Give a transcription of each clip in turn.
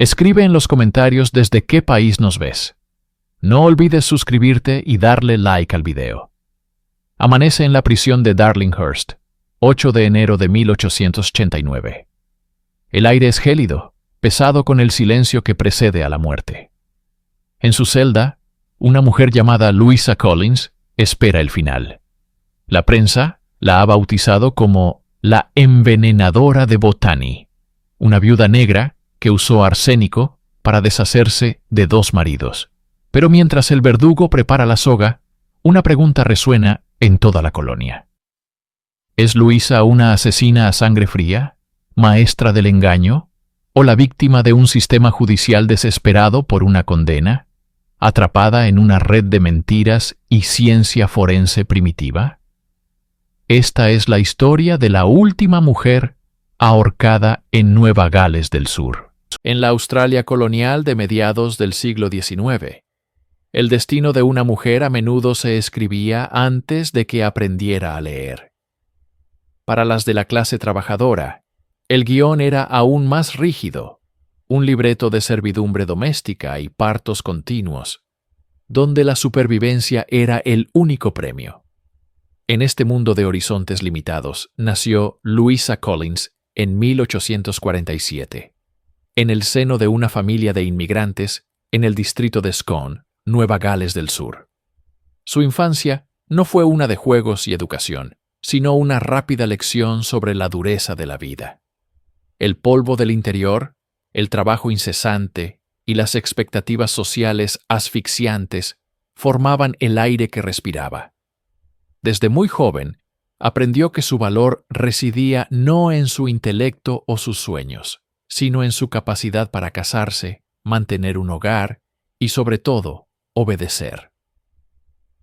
Escribe en los comentarios desde qué país nos ves. No olvides suscribirte y darle like al video. Amanece en la prisión de Darlinghurst, 8 de enero de 1889. El aire es gélido, pesado con el silencio que precede a la muerte. En su celda, una mujer llamada Louisa Collins espera el final. La prensa la ha bautizado como la envenenadora de Botany, una viuda negra que usó arsénico para deshacerse de 2 maridos. Pero mientras el verdugo prepara la soga, una pregunta resuena en toda la colonia. ¿Es Louisa una asesina a sangre fría, maestra del engaño, o la víctima de un sistema judicial desesperado por una condena, atrapada en una red de mentiras y ciencia forense primitiva? Esta es la historia de la última mujer ahorcada en Nueva Gales del Sur. En la Australia colonial de mediados del siglo XIX, el destino de una mujer a menudo se escribía antes de que aprendiera a leer. Para las de la clase trabajadora, el guión era aún más rígido, un libreto de servidumbre doméstica y partos continuos, donde la supervivencia era el único premio. En este mundo de horizontes limitados nació Louisa Collins en 1847, en el seno de una familia de inmigrantes en el distrito de Scone, Nueva Gales del Sur. Su infancia no fue una de juegos y educación, sino una rápida lección sobre la dureza de la vida. El polvo del interior, el trabajo incesante y las expectativas sociales asfixiantes formaban el aire que respiraba. Desde muy joven, aprendió que su valor residía no en su intelecto o sus sueños, sino en su capacidad para casarse, mantener un hogar y, sobre todo, obedecer.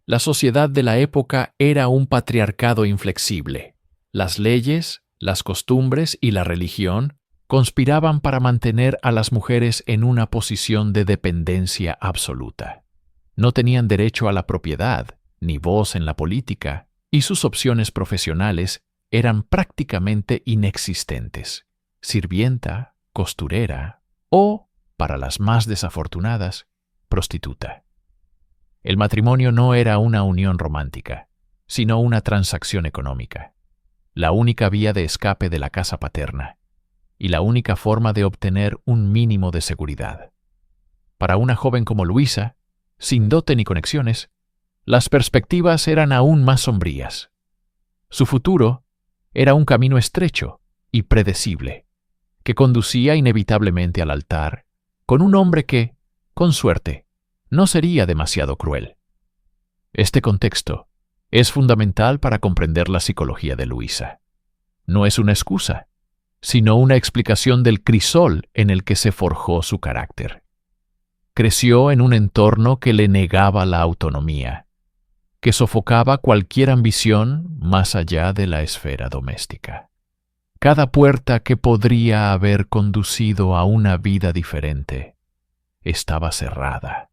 La sociedad de la época era un patriarcado inflexible. Las leyes, las costumbres y la religión conspiraban para mantener a las mujeres en una posición de dependencia absoluta. No tenían derecho a la propiedad, ni voz en la política, y sus opciones profesionales eran prácticamente inexistentes. Sirvienta, costurera o, para las más desafortunadas, prostituta. El matrimonio no era una unión romántica, sino una transacción económica, la única vía de escape de la casa paterna y la única forma de obtener un mínimo de seguridad. Para una joven como Louisa, sin dote ni conexiones, las perspectivas eran aún más sombrías. Su futuro era un camino estrecho y predecible, que conducía inevitablemente al altar, con un hombre que, con suerte, no sería demasiado cruel. Este contexto es fundamental para comprender la psicología de Louisa. No es una excusa, sino una explicación del crisol en el que se forjó su carácter. Creció en un entorno que le negaba la autonomía, que sofocaba cualquier ambición más allá de la esfera doméstica. Cada puerta que podría haber conducido a una vida diferente estaba cerrada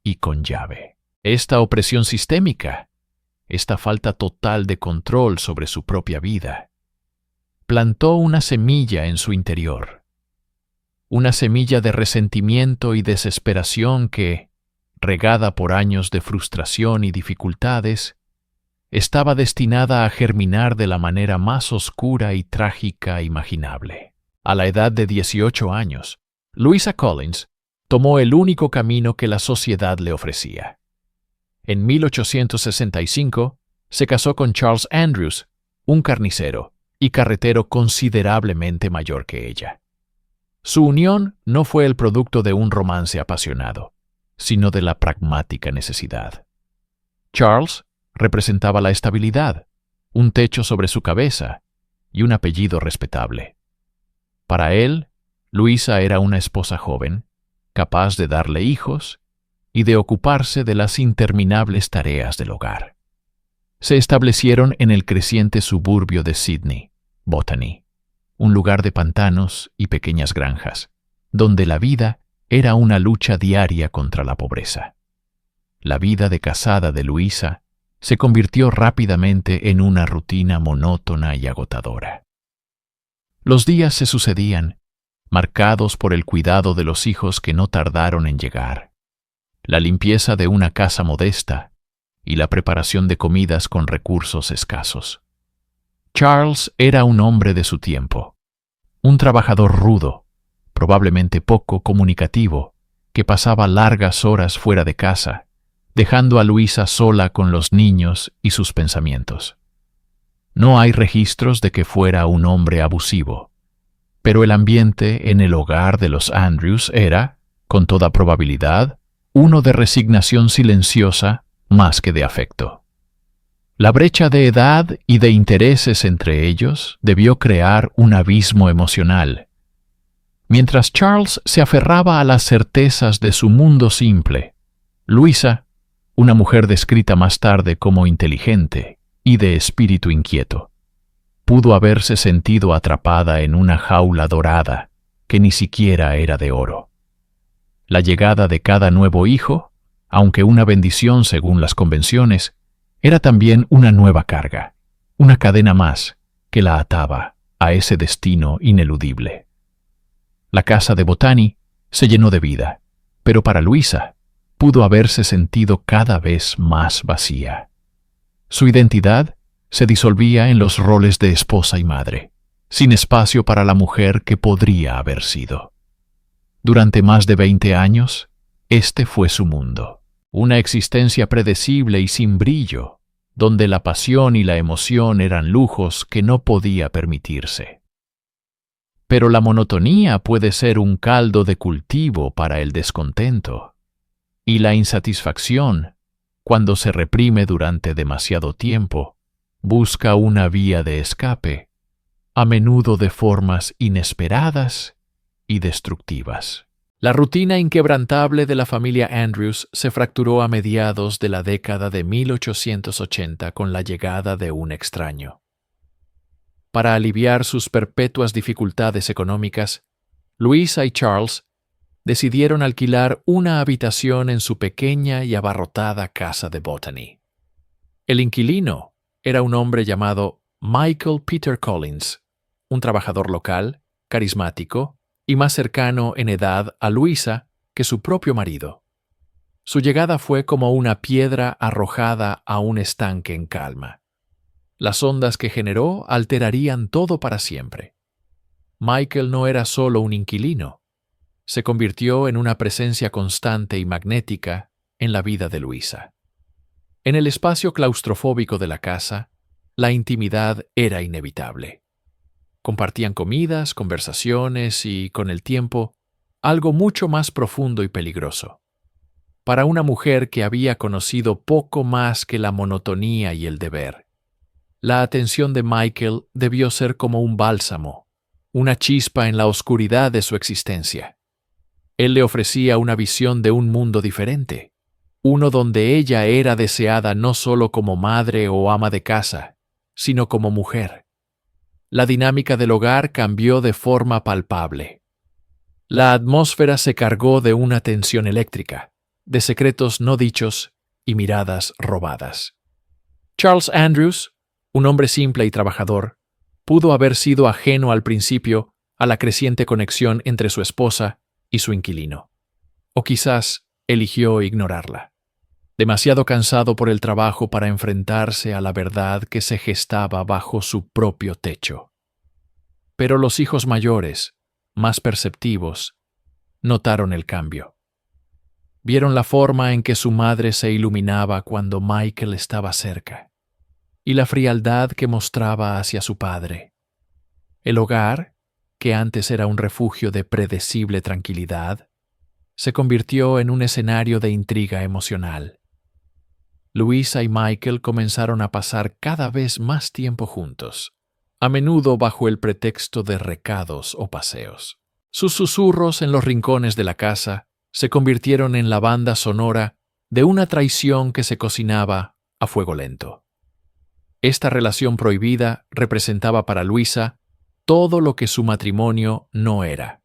y con llave. Esta opresión sistémica, esta falta total de control sobre su propia vida, plantó una semilla en su interior, una semilla de resentimiento y desesperación que, regada por años de frustración y dificultades, estaba destinada a germinar de la manera más oscura y trágica imaginable. A la edad de 18 años, Louisa Collins tomó el único camino que la sociedad le ofrecía. En 1865 se casó con Charles Andrews, un carnicero y carretero considerablemente mayor que ella. Su unión no fue el producto de un romance apasionado, sino de la pragmática necesidad. Charles representaba la estabilidad, un techo sobre su cabeza y un apellido respetable. Para él, Louisa era una esposa joven, capaz de darle hijos y de ocuparse de las interminables tareas del hogar. Se establecieron en el creciente suburbio de Sydney, Botany, un lugar de pantanos y pequeñas granjas, donde la vida era una lucha diaria contra la pobreza. La vida de casada de Louisa se convirtió rápidamente en una rutina monótona y agotadora. Los días se sucedían marcados por el cuidado de los hijos que no tardaron en llegar, la limpieza de una casa modesta y la preparación de comidas con recursos escasos. Charles era un hombre de su tiempo, un trabajador rudo, probablemente poco comunicativo, que pasaba largas horas fuera de casa, dejando a Luisa sola con los niños y sus pensamientos. No hay registros de que fuera un hombre abusivo, pero el ambiente en el hogar de los Andrews era, con toda probabilidad, uno de resignación silenciosa más que de afecto. La brecha de edad y de intereses entre ellos debió crear un abismo emocional. Mientras Charles se aferraba a las certezas de su mundo simple, Luisa, una mujer descrita más tarde como inteligente y de espíritu inquieto, pudo haberse sentido atrapada en una jaula dorada que ni siquiera era de oro. La llegada de cada nuevo hijo, aunque una bendición según las convenciones, era también una nueva carga, una cadena más que la ataba a ese destino ineludible. La casa de Botany se llenó de vida, pero para Luisa pudo haberse sentido cada vez más vacía. Su identidad se disolvía en los roles de esposa y madre, sin espacio para la mujer que podría haber sido. Durante más de 20 años, este fue su mundo, una existencia predecible y sin brillo, donde la pasión y la emoción eran lujos que no podía permitirse. Pero la monotonía puede ser un caldo de cultivo para el descontento, y la insatisfacción, cuando se reprime durante demasiado tiempo, busca una vía de escape, a menudo de formas inesperadas y destructivas. La rutina inquebrantable de la familia Andrews se fracturó a mediados de la década de 1880 con la llegada de un extraño. Para aliviar sus perpetuas dificultades económicas, Luisa y Charles decidieron alquilar una habitación en su pequeña y abarrotada casa de Botany. El inquilino era un hombre llamado Michael Peter Collins, un trabajador local, carismático y más cercano en edad a Luisa que su propio marido. Su llegada fue como una piedra arrojada a un estanque en calma. Las ondas que generó alterarían todo para siempre. Michael no era solo un inquilino. Se convirtió en una presencia constante y magnética en la vida de Luisa. En el espacio claustrofóbico de la casa, la intimidad era inevitable. Compartían comidas, conversaciones y, con el tiempo, algo mucho más profundo y peligroso. Para una mujer que había conocido poco más que la monotonía y el deber, la atención de Michael debió ser como un bálsamo, una chispa en la oscuridad de su existencia. Él le ofrecía una visión de un mundo diferente, uno donde ella era deseada no solo como madre o ama de casa, sino como mujer. La dinámica del hogar cambió de forma palpable. La atmósfera se cargó de una tensión eléctrica, de secretos no dichos y miradas robadas. Charles Andrews, un hombre simple y trabajador, pudo haber sido ajeno al principio a la creciente conexión entre su esposa y su inquilino. O quizás eligió ignorarla, demasiado cansado por el trabajo para enfrentarse a la verdad que se gestaba bajo su propio techo. Pero los hijos mayores, más perceptivos, notaron el cambio. Vieron la forma en que su madre se iluminaba cuando Michael estaba cerca, y la frialdad que mostraba hacia su padre. El hogar, que antes era un refugio de predecible tranquilidad, se convirtió en un escenario de intriga emocional. Luisa y Michael comenzaron a pasar cada vez más tiempo juntos, a menudo bajo el pretexto de recados o paseos. Sus susurros en los rincones de la casa se convirtieron en la banda sonora de una traición que se cocinaba a fuego lento. Esta relación prohibida representaba para Luisa todo lo que su matrimonio no era: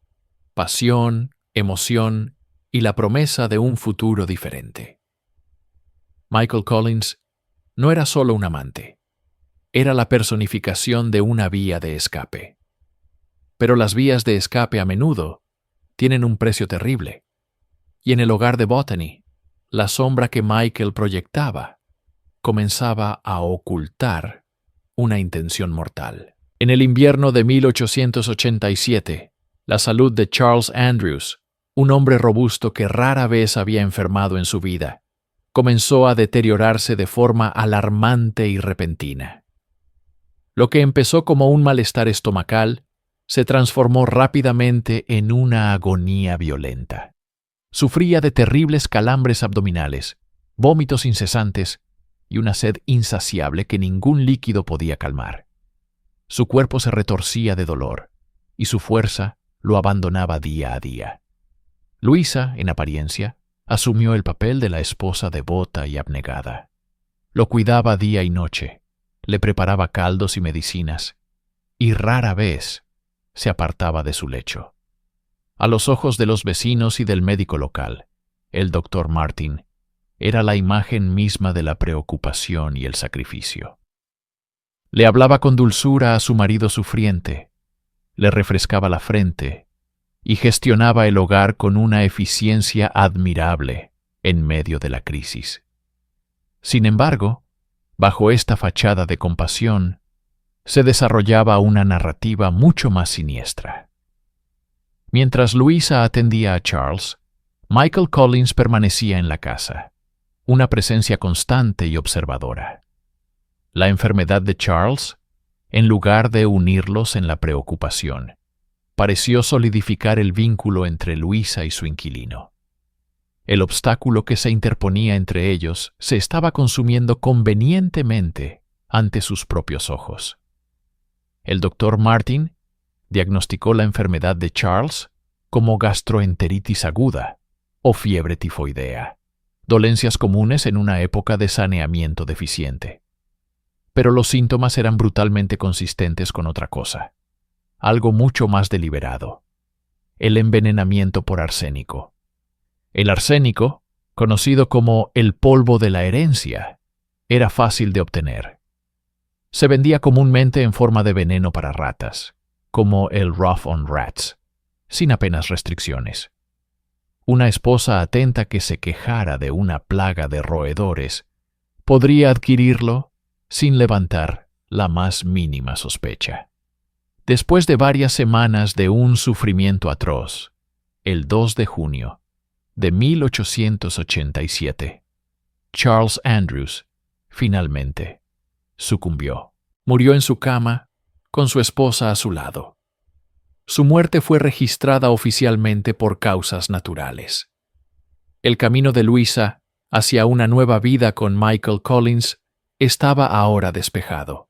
pasión, emoción y la promesa de un futuro diferente. Michael Collins no era solo un amante, era la personificación de una vía de escape. Pero las vías de escape a menudo tienen un precio terrible. Y en el hogar de Botany, la sombra que Michael proyectaba comenzaba a ocultar una intención mortal. En el invierno de 1887, la salud de Charles Andrews, un hombre robusto que rara vez había enfermado en su vida, comenzó a deteriorarse de forma alarmante y repentina. Lo que empezó como un malestar estomacal se transformó rápidamente en una agonía violenta. Sufría de terribles calambres abdominales, vómitos incesantes y una sed insaciable que ningún líquido podía calmar. Su cuerpo se retorcía de dolor y su fuerza lo abandonaba día a día. Luisa, en apariencia, asumió el papel de la esposa devota y abnegada. Lo cuidaba día y noche, le preparaba caldos y medicinas, y rara vez se apartaba de su lecho. A los ojos de los vecinos y del médico local, el doctor Martin era la imagen misma de la preocupación y el sacrificio. Le hablaba con dulzura a su marido sufriente, le refrescaba la frente y gestionaba el hogar con una eficiencia admirable en medio de la crisis. Sin embargo, bajo esta fachada de compasión, se desarrollaba una narrativa mucho más siniestra. Mientras Luisa atendía a Charles, Michael Collins permanecía en la casa, una presencia constante y observadora. La enfermedad de Charles, en lugar de unirlos en la preocupación, pareció solidificar el vínculo entre Luisa y su inquilino. El obstáculo que se interponía entre ellos se estaba consumiendo convenientemente ante sus propios ojos. El doctor Martin diagnosticó la enfermedad de Charles como gastroenteritis aguda o fiebre tifoidea, dolencias comunes en una época de saneamiento deficiente. Pero los síntomas eran brutalmente consistentes con otra cosa, algo mucho más deliberado: el envenenamiento por arsénico. El arsénico, conocido como el polvo de la herencia, era fácil de obtener. Se vendía comúnmente en forma de veneno para ratas, como el Rough on Rats, sin apenas restricciones. Una esposa atenta que se quejara de una plaga de roedores podría adquirirlo sin levantar la más mínima sospecha. Después de varias semanas de un sufrimiento atroz, el 2 de junio de 1887, Charles Andrews finalmente sucumbió. Murió en su cama, con su esposa a su lado. Su muerte fue registrada oficialmente por causas naturales. El camino de Luisa hacia una nueva vida con Michael Collins estaba ahora despejado.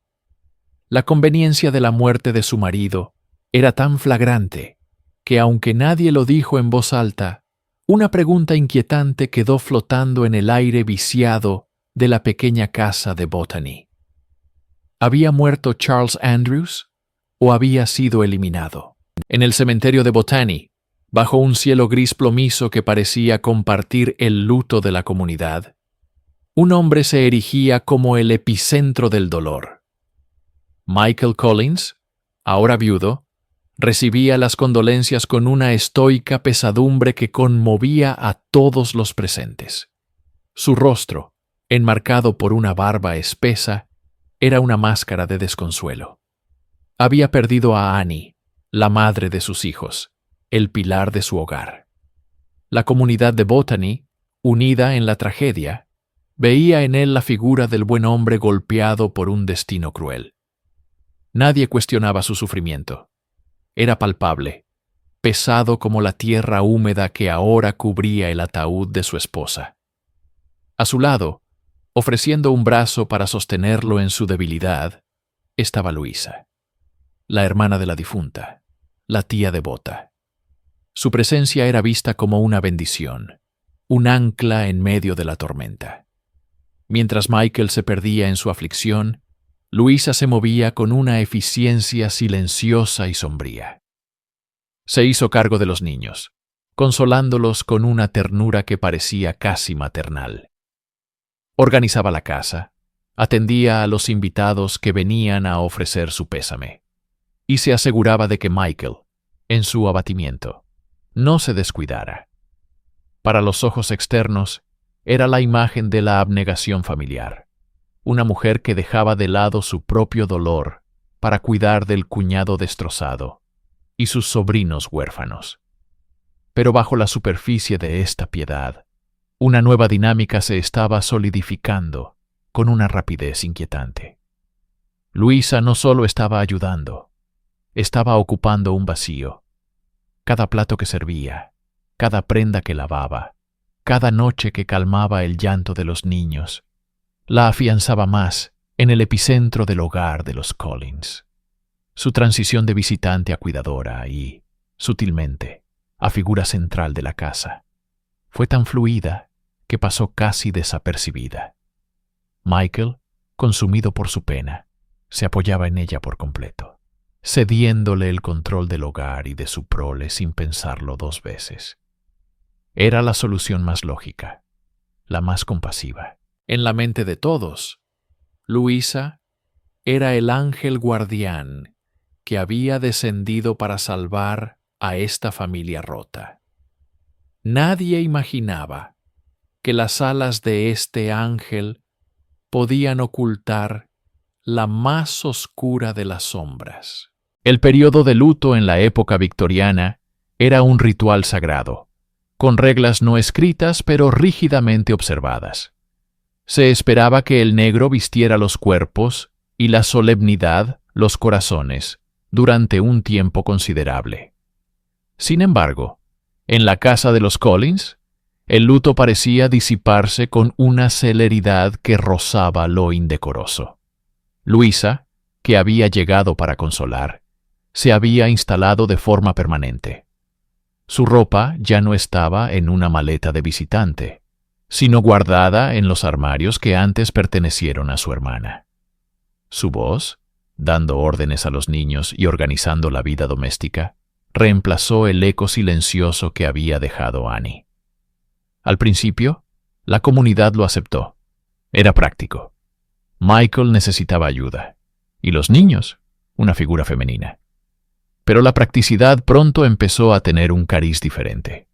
La conveniencia de la muerte de su marido era tan flagrante que, aunque nadie lo dijo en voz alta, una pregunta inquietante quedó flotando en el aire viciado de la pequeña casa de Botany. ¿Había muerto Charles Andrews o había sido eliminado? En el cementerio de Botany, bajo un cielo gris plomizo que parecía compartir el luto de la comunidad, un hombre se erigía como el epicentro del dolor. Michael Collins, ahora viudo, recibía las condolencias con una estoica pesadumbre que conmovía a todos los presentes. Su rostro, enmarcado por una barba espesa, era una máscara de desconsuelo. Había perdido a Annie, la madre de sus hijos, el pilar de su hogar. La comunidad de Botany, unida en la tragedia, veía en él la figura del buen hombre golpeado por un destino cruel. Nadie cuestionaba su sufrimiento. Era palpable, pesado como la tierra húmeda que ahora cubría el ataúd de su esposa. A su lado, ofreciendo un brazo para sostenerlo en su debilidad, estaba Luisa, la hermana de la difunta, la tía devota. Su presencia era vista como una bendición, un ancla en medio de la tormenta. Mientras Michael se perdía en su aflicción, Luisa se movía con una eficiencia silenciosa y sombría. Se hizo cargo de los niños, consolándolos con una ternura que parecía casi maternal. Organizaba la casa, atendía a los invitados que venían a ofrecer su pésame, y se aseguraba de que Michael, en su abatimiento, no se descuidara. Para los ojos externos, era la imagen de la abnegación familiar, una mujer que dejaba de lado su propio dolor para cuidar del cuñado destrozado y sus sobrinos huérfanos. Pero bajo la superficie de esta piedad, una nueva dinámica se estaba solidificando con una rapidez inquietante. Luisa no solo estaba ayudando, estaba ocupando un vacío. Cada plato que servía, cada prenda que lavaba, cada noche que calmaba el llanto de los niños, la afianzaba más en el epicentro del hogar de los Collins. Su transición de visitante a cuidadora y, sutilmente, a figura central de la casa, fue tan fluida que pasó casi desapercibida. Michael, consumido por su pena, se apoyaba en ella por completo, cediéndole el control del hogar y de su prole sin pensarlo dos veces. Era la solución más lógica, la más compasiva. En la mente de todos, Luisa era el ángel guardián que había descendido para salvar a esta familia rota. Nadie imaginaba que las alas de este ángel podían ocultar la más oscura de las sombras. El período de luto en la época victoriana era un ritual sagrado, con reglas no escritas pero rígidamente observadas. Se esperaba que el negro vistiera los cuerpos y la solemnidad los corazones durante un tiempo considerable. Sin embargo, en la casa de los Collins, el luto parecía disiparse con una celeridad que rozaba lo indecoroso. Luisa, que había llegado para consolar, se había instalado de forma permanente. Su ropa ya no estaba en una maleta de visitante, sino guardada en los armarios que antes pertenecieron a su hermana. Su voz, dando órdenes a los niños y organizando la vida doméstica, reemplazó el eco silencioso que había dejado Annie. Al principio, la comunidad lo aceptó. Era práctico. Michael necesitaba ayuda, y los niños, una figura femenina. Pero la practicidad pronto empezó a tener un cariz diferente.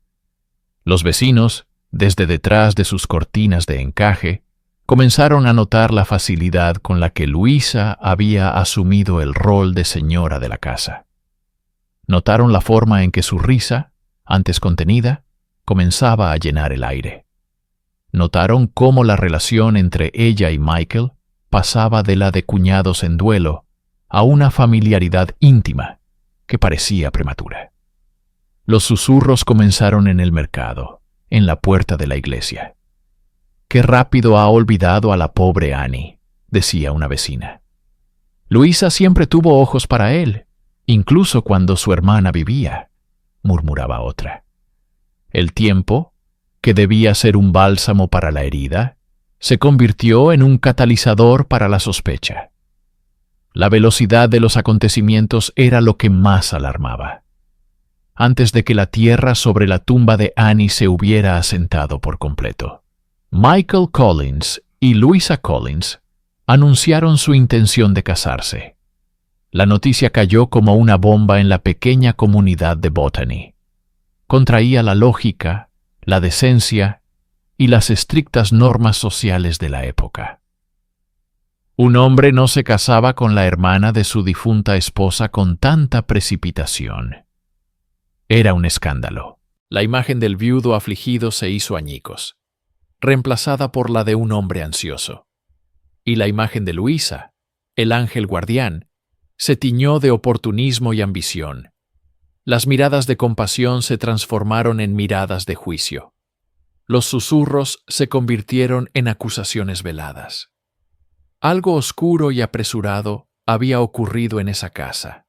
Los vecinos, desde detrás de sus cortinas de encaje, comenzaron a notar la facilidad con la que Luisa había asumido el rol de señora de la casa. Notaron la forma en que su risa, antes contenida, comenzaba a llenar el aire. Notaron cómo la relación entre ella y Michael pasaba de la de cuñados en duelo a una familiaridad íntima que parecía prematura. Los susurros comenzaron en el mercado, en la puerta de la iglesia. «Qué rápido ha olvidado a la pobre Annie», decía una vecina. «Luisa siempre tuvo ojos para él, incluso cuando su hermana vivía», murmuraba otra. El tiempo, que debía ser un bálsamo para la herida, se convirtió en un catalizador para la sospecha. La velocidad de los acontecimientos era lo que más alarmaba. Antes de que la tierra sobre la tumba de Annie se hubiera asentado por completo, Michael Collins y Luisa Collins anunciaron su intención de casarse. La noticia cayó como una bomba en la pequeña comunidad de Botany. Contraía la lógica, la decencia y las estrictas normas sociales de la época. Un hombre no se casaba con la hermana de su difunta esposa con tanta precipitación. Era un escándalo. La imagen del viudo afligido se hizo añicos, reemplazada por la de un hombre ansioso. Y la imagen de Luisa, el ángel guardián, se tiñó de oportunismo y ambición. Las miradas de compasión se transformaron en miradas de juicio. Los susurros se convirtieron en acusaciones veladas. Algo oscuro y apresurado había ocurrido en esa casa.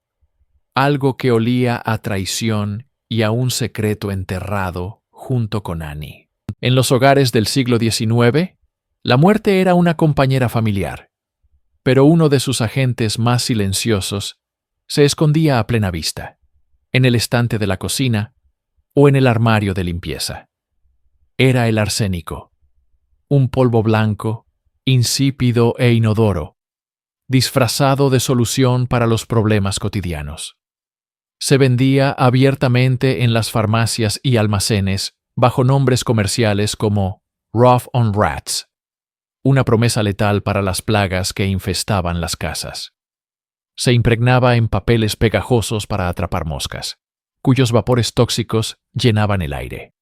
Algo que olía a traición y a un secreto enterrado junto con Annie. En los hogares del siglo XIX, la muerte era una compañera familiar, pero uno de sus agentes más silenciosos se escondía a plena vista, en el estante de la cocina o en el armario de limpieza. Era el arsénico, un polvo blanco, insípido e inodoro, disfrazado de solución para los problemas cotidianos. Se vendía abiertamente en las farmacias y almacenes bajo nombres comerciales como Rough on Rats, una promesa letal para las plagas que infestaban las casas. Se impregnaba en papeles pegajosos para atrapar moscas, cuyos vapores tóxicos llenaban el aire.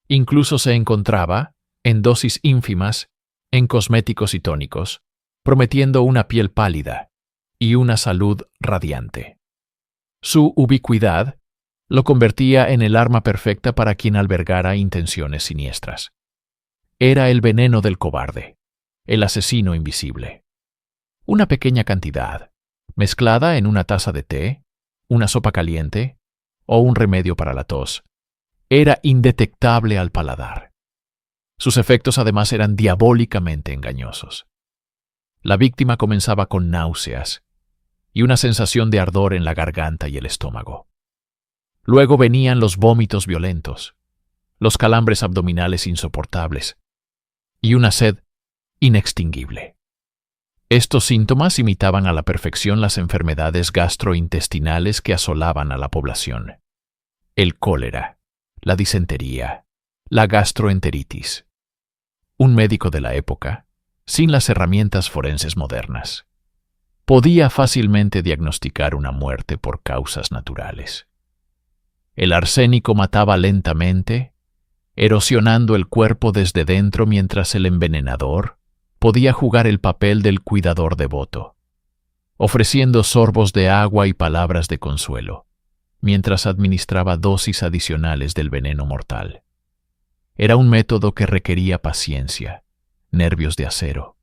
Incluso se encontraba, en dosis ínfimas, en cosméticos y tónicos, prometiendo una piel pálida y una salud radiante. Su ubicuidad lo convertía en el arma perfecta para quien albergara intenciones siniestras. Era el veneno del cobarde, el asesino invisible. Una pequeña cantidad, mezclada en una taza de té, una sopa caliente o un remedio para la tos, era indetectable al paladar. Sus efectos además eran diabólicamente engañosos. La víctima comenzaba con náuseas y una sensación de ardor en la garganta y el estómago. Luego venían los vómitos violentos, los calambres abdominales insoportables y una sed inextinguible. Estos síntomas imitaban a la perfección las enfermedades gastrointestinales que asolaban a la población: el cólera, la disentería, la gastroenteritis. Un médico de la época, sin las herramientas forenses modernas, podía fácilmente diagnosticar una muerte por causas naturales. El arsénico mataba lentamente, erosionando el cuerpo desde dentro, mientras el envenenador podía jugar el papel del cuidador devoto, ofreciendo sorbos de agua y palabras de consuelo, mientras administraba dosis adicionales del veneno mortal. Era un método que requería paciencia, nervios de acero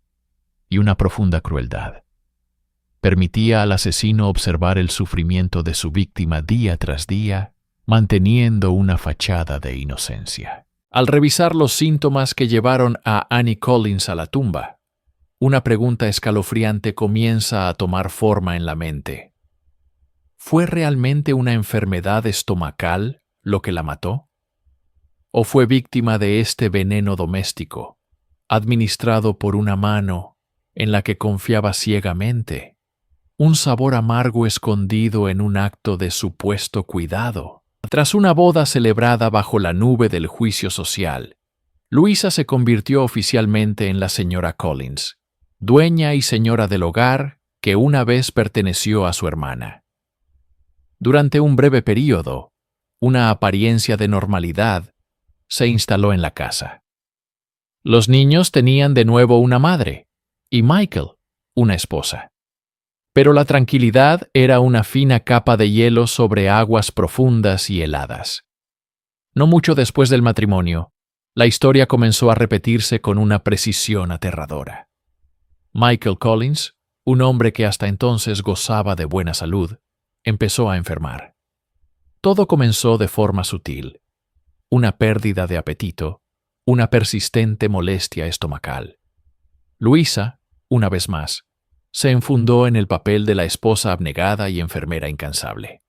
y una profunda crueldad. Permitía al asesino observar el sufrimiento de su víctima día tras día, manteniendo una fachada de inocencia. Al revisar los síntomas que llevaron a Annie Collins a la tumba, una pregunta escalofriante comienza a tomar forma en la mente. ¿Fue realmente una enfermedad estomacal lo que la mató? ¿O fue víctima de este veneno doméstico, administrado por una mano en la que confiaba ciegamente? Un sabor amargo escondido en un acto de supuesto cuidado. Tras una boda celebrada bajo la nube del juicio social, Luisa se convirtió oficialmente en la señora Collins, dueña y señora del hogar que una vez perteneció a su hermana. Durante un breve período, una apariencia de normalidad se instaló en la casa. Los niños tenían de nuevo una madre y Michael una esposa. Pero la tranquilidad era una fina capa de hielo sobre aguas profundas y heladas. No mucho después del matrimonio, la historia comenzó a repetirse con una precisión aterradora. Michael Collins, un hombre que hasta entonces gozaba de buena salud, empezó a enfermar. Todo comenzó de forma sutil: una pérdida de apetito, una persistente molestia estomacal. Luisa, una vez más, se enfundó en el papel de la esposa abnegada y enfermera incansable.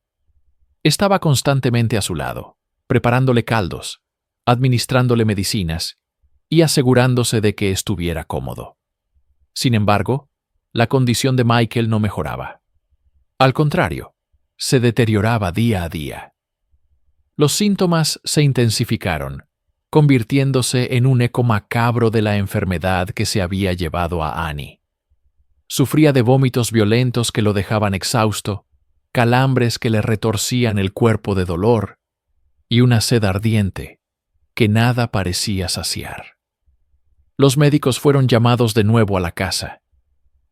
Estaba constantemente a su lado, preparándole caldos, administrándole medicinas y asegurándose de que estuviera cómodo. Sin embargo, la condición de Michael no mejoraba. Al contrario, se deterioraba día a día. Los síntomas se intensificaron, convirtiéndose en un eco macabro de la enfermedad que se había llevado a Annie. Sufría de vómitos violentos que lo dejaban exhausto, calambres que le retorcían el cuerpo de dolor y una sed ardiente que nada parecía saciar. Los médicos fueron llamados de nuevo a la casa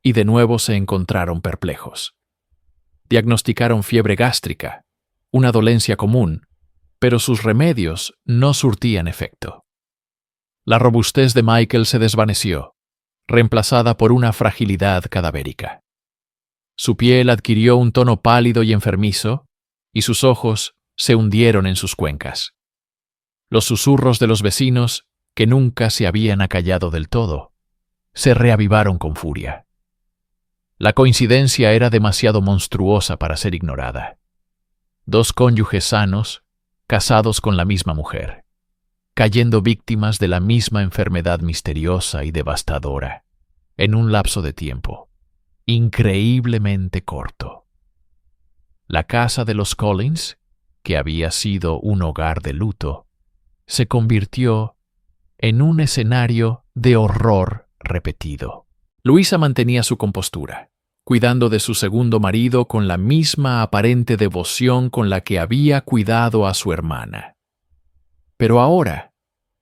y de nuevo se encontraron perplejos. Diagnosticaron fiebre gástrica, una dolencia común, pero sus remedios no surtían efecto. La robustez de Michael se desvaneció, reemplazada por una fragilidad cadavérica. Su piel adquirió un tono pálido y enfermizo, y sus ojos se hundieron en sus cuencas. Los susurros de los vecinos, que nunca se habían acallado del todo, se reavivaron con furia. La coincidencia era demasiado monstruosa para ser ignorada. Dos cónyuges sanos, casados con la misma mujer, cayendo víctimas de la misma enfermedad misteriosa y devastadora, en un lapso de tiempo. increíblemente corto. La casa de los Collins, que había sido un hogar de luto, se convirtió en un escenario de horror repetido. Luisa mantenía su compostura, cuidando de su segundo marido con la misma aparente devoción con la que había cuidado a su hermana. Pero ahora,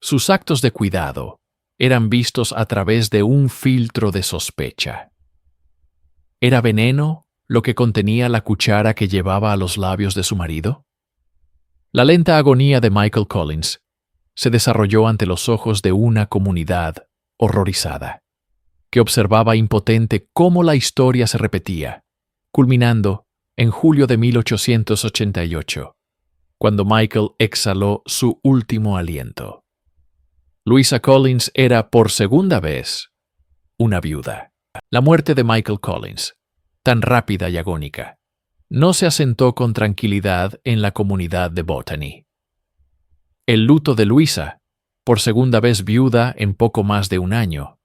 sus actos de cuidado eran vistos a través de un filtro de sospecha. ¿Era veneno lo que contenía la cuchara que llevaba a los labios de su marido? La lenta agonía de Michael Collins se desarrolló ante los ojos de una comunidad horrorizada, que observaba impotente cómo la historia se repetía, culminando en julio de 1888, cuando Michael exhaló su último aliento. Luisa Collins era, por segunda vez, una viuda. La muerte de Michael Collins, tan rápida y agónica, no se asentó con tranquilidad en la comunidad de Botany. El luto de Luisa, por segunda vez viuda en poco más de un año,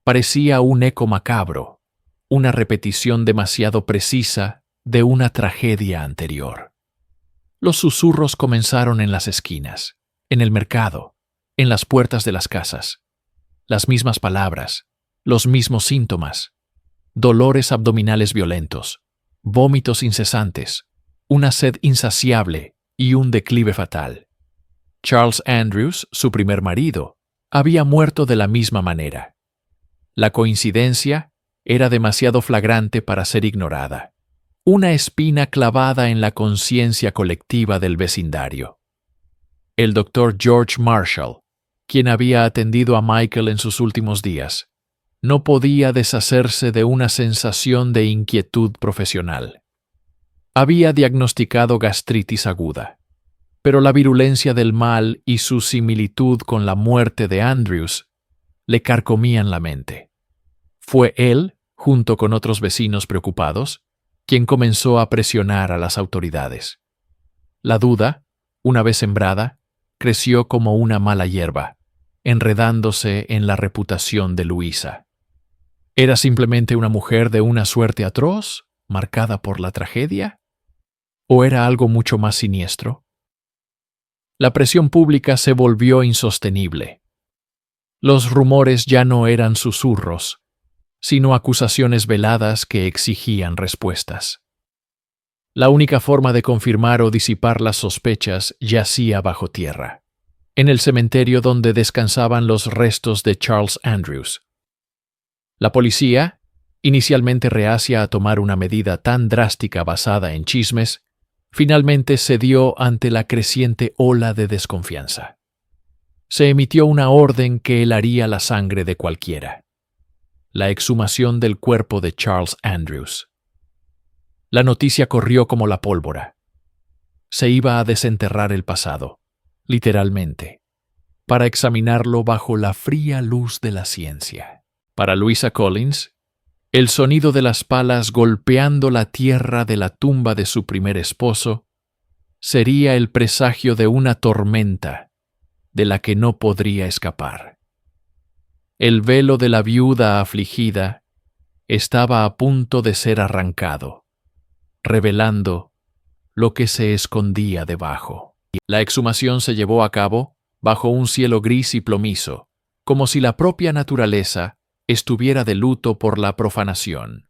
parecía un eco macabro, una repetición demasiado precisa de una tragedia anterior. Los susurros comenzaron en las esquinas, en el mercado, en las puertas de las casas. Las mismas palabras, los mismos síntomas, dolores abdominales violentos, vómitos incesantes, una sed insaciable y un declive fatal. Charles Andrews, su primer marido, había muerto de la misma manera. La coincidencia era demasiado flagrante para ser ignorada. Una espina clavada en la conciencia colectiva del vecindario. El doctor George Marshall, quien había atendido a Michael en sus últimos días, no podía deshacerse de una sensación de inquietud profesional. Había diagnosticado gastritis aguda, pero la virulencia del mal y su similitud con la muerte de Andrews le carcomían la mente. Fue él, junto con otros vecinos preocupados, quien comenzó a presionar a las autoridades. La duda, una vez sembrada, creció como una mala hierba, enredándose en la reputación de Luisa. ¿Era simplemente una mujer de una suerte atroz, marcada por la tragedia? ¿O era algo mucho más siniestro? La presión pública se volvió insostenible. Los rumores ya no eran susurros, sino acusaciones veladas que exigían respuestas. La única forma de confirmar o disipar las sospechas yacía bajo tierra, en el cementerio donde descansaban los restos de Charles Andrews. La policía, inicialmente reacia a tomar una medida tan drástica basada en chismes, finalmente cedió ante la creciente ola de desconfianza. Se emitió una orden que helaría la sangre de cualquiera: la exhumación del cuerpo de Charles Andrews. La noticia corrió como la pólvora. Se iba a desenterrar el pasado, literalmente, para examinarlo bajo la fría luz de la ciencia. Para Luisa Collins, el sonido de las palas golpeando la tierra de la tumba de su primer esposo sería el presagio de una tormenta de la que no podría escapar. El velo de la viuda afligida estaba a punto de ser arrancado, revelando lo que se escondía debajo. La exhumación se llevó a cabo bajo un cielo gris y plomizo, como si la propia naturaleza estuviera de luto por la profanación.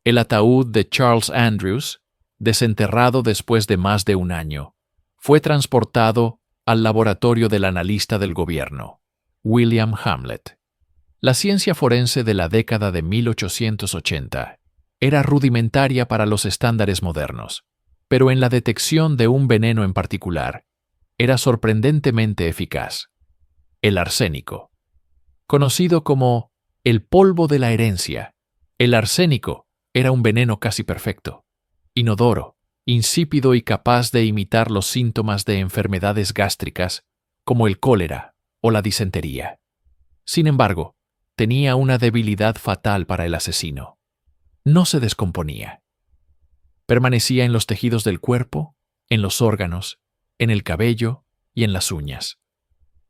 El ataúd de Charles Andrews, desenterrado después de más de un año, fue transportado al laboratorio del analista del gobierno, William Hamlet. La ciencia forense de la década de 1880 era rudimentaria para los estándares modernos, pero en la detección de un veneno en particular, era sorprendentemente eficaz: el arsénico. Conocido como el polvo de la herencia, el arsénico era un veneno casi perfecto, inodoro, insípido y capaz de imitar los síntomas de enfermedades gástricas como el cólera o la disentería. Sin embargo, tenía una debilidad fatal para el asesino. No se descomponía. Permanecía en los tejidos del cuerpo, en los órganos, en el cabello y en las uñas.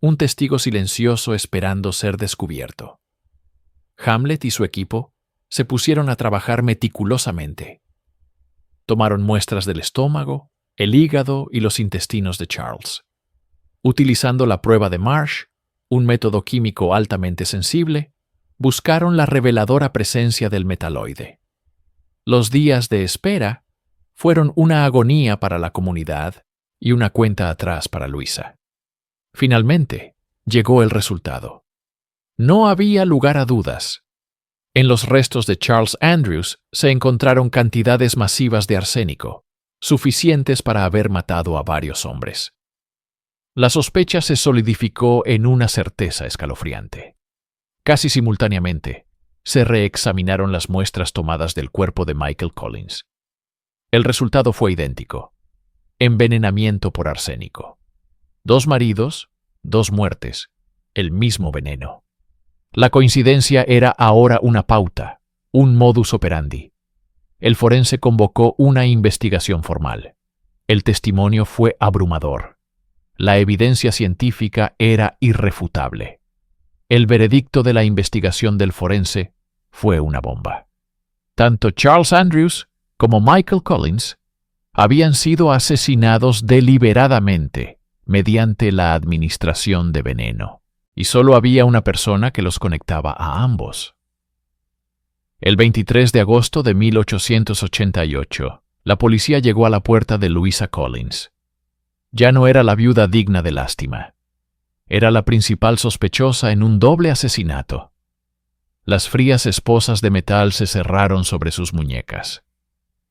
Un testigo silencioso esperando ser descubierto. Hamlet y su equipo se pusieron a trabajar meticulosamente. Tomaron muestras del estómago, el hígado y los intestinos de Charles. Utilizando la prueba de Marsh, un método químico altamente sensible, buscaron la reveladora presencia del metaloide. Los días de espera fueron una agonía para la comunidad y una cuenta atrás para Luisa. Finalmente, llegó el resultado. No había lugar a dudas. En los restos de Charles Andrews se encontraron cantidades masivas de arsénico, suficientes para haber matado a varios hombres. La sospecha se solidificó en una certeza escalofriante. Casi simultáneamente, se reexaminaron las muestras tomadas del cuerpo de Michael Collins. El resultado fue idéntico: envenenamiento por arsénico. 2 maridos, 2 muertes, el mismo veneno. La coincidencia era ahora una pauta, un modus operandi. El forense convocó una investigación formal. El testimonio fue abrumador. La evidencia científica era irrefutable. El veredicto de la investigación del forense fue una bomba. Tanto Charles Andrews como Michael Collins habían sido asesinados deliberadamente mediante la administración de veneno, y solo había una persona que los conectaba a ambos. El 23 de agosto de 1888, la policía llegó a la puerta de Louisa Collins. Ya no era la viuda digna de lástima. Era la principal sospechosa en un doble asesinato. Las frías esposas de metal se cerraron sobre sus muñecas.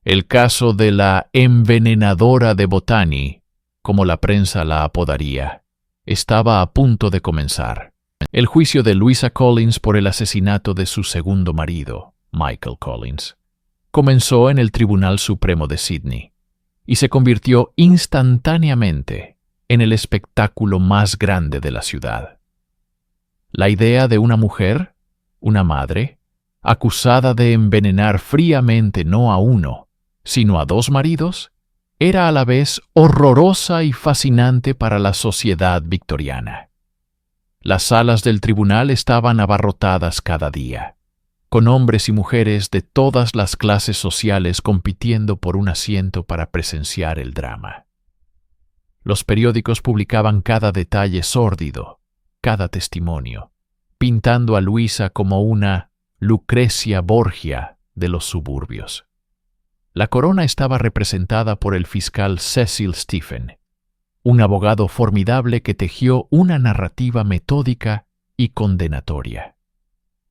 El caso de la envenenadora de Botany, como la prensa la apodaría, estaba a punto de comenzar. El juicio de Louisa Collins por el asesinato de su segundo marido, Michael Collins, comenzó en el Tribunal Supremo de Sídney y se convirtió instantáneamente en el espectáculo más grande de la ciudad. La idea de una mujer, una madre, acusada de envenenar fríamente no a uno, sino a 2 maridos, era a la vez horrorosa y fascinante para la sociedad victoriana. Las salas del tribunal estaban abarrotadas cada día, con hombres y mujeres de todas las clases sociales compitiendo por un asiento para presenciar el drama. Los periódicos publicaban cada detalle sórdido, cada testimonio, pintando a Luisa como una Lucrecia Borgia de los suburbios. La corona estaba representada por el fiscal Cecil Stephen, un abogado formidable que tejió una narrativa metódica y condenatoria.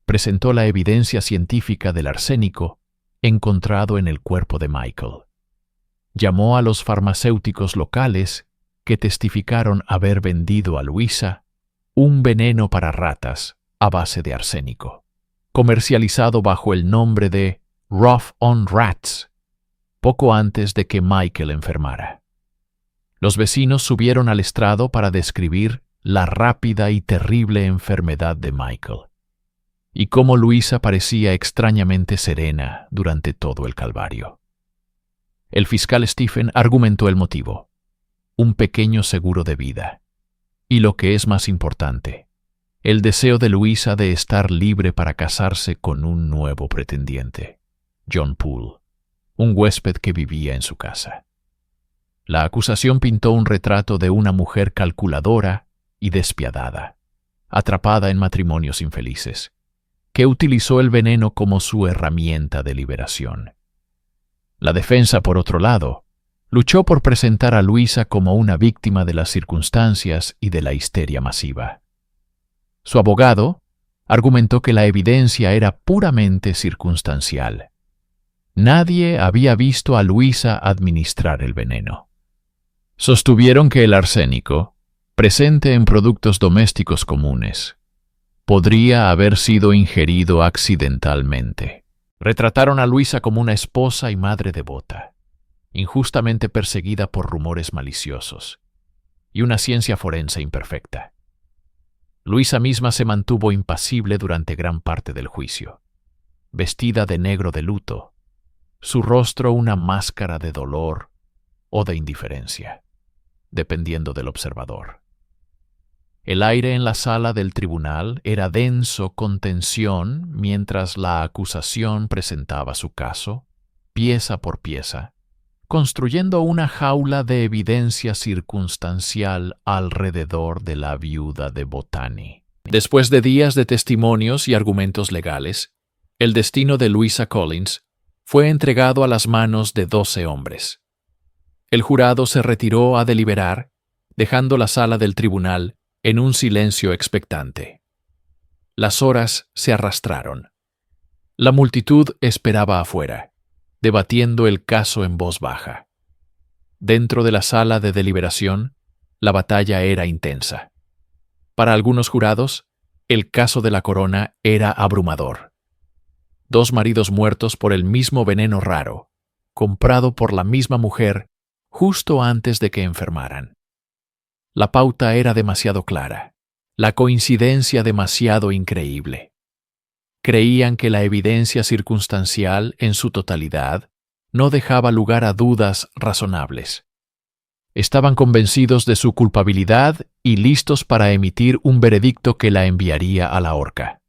Presentó la evidencia científica del arsénico encontrado en el cuerpo de Michael. Llamó a los farmacéuticos locales que testificaron haber vendido a Luisa un veneno para ratas a base de arsénico, comercializado bajo el nombre de Rough on Rats, poco antes de que Michael enfermara. Los vecinos subieron al estrado para describir la rápida y terrible enfermedad de Michael, y cómo Luisa parecía extrañamente serena durante todo el calvario. El fiscal Stephen argumentó el motivo: un pequeño seguro de vida, y lo que es más importante, el deseo de Luisa de estar libre para casarse con un nuevo pretendiente, John Poole, un huésped que vivía en su casa. La acusación pintó un retrato de una mujer calculadora y despiadada, atrapada en matrimonios infelices, que utilizó el veneno como su herramienta de liberación. La defensa, por otro lado, luchó por presentar a Luisa como una víctima de las circunstancias y de la histeria masiva. Su abogado argumentó que la evidencia era puramente circunstancial. Nadie había visto a Luisa administrar el veneno. Sostuvieron que el arsénico, presente en productos domésticos comunes, podría haber sido ingerido accidentalmente. Retrataron a Luisa como una esposa y madre devota, injustamente perseguida por rumores maliciosos, y una ciencia forense imperfecta. Luisa misma se mantuvo impasible durante gran parte del juicio, vestida de negro de luto, su rostro una máscara de dolor o de indiferencia, dependiendo del observador. El aire en la sala del tribunal era denso con tensión mientras la acusación presentaba su caso, pieza por pieza, construyendo una jaula de evidencia circunstancial alrededor de la viuda de Botany. Después de días de testimonios y argumentos legales, el destino de Louisa Collins fue entregado a las manos de 12 hombres. El jurado se retiró a deliberar, dejando la sala del tribunal en un silencio expectante. Las horas se arrastraron. La multitud esperaba afuera, debatiendo el caso en voz baja. Dentro de la sala de deliberación, la batalla era intensa. Para algunos jurados, el caso de la corona era abrumador. 2 maridos muertos por el mismo veneno raro, comprado por la misma mujer justo antes de que enfermaran. La pauta era demasiado clara, la coincidencia demasiado increíble. Creían que la evidencia circunstancial en su totalidad no dejaba lugar a dudas razonables. Estaban convencidos de su culpabilidad y listos para emitir un veredicto que la enviaría a la horca.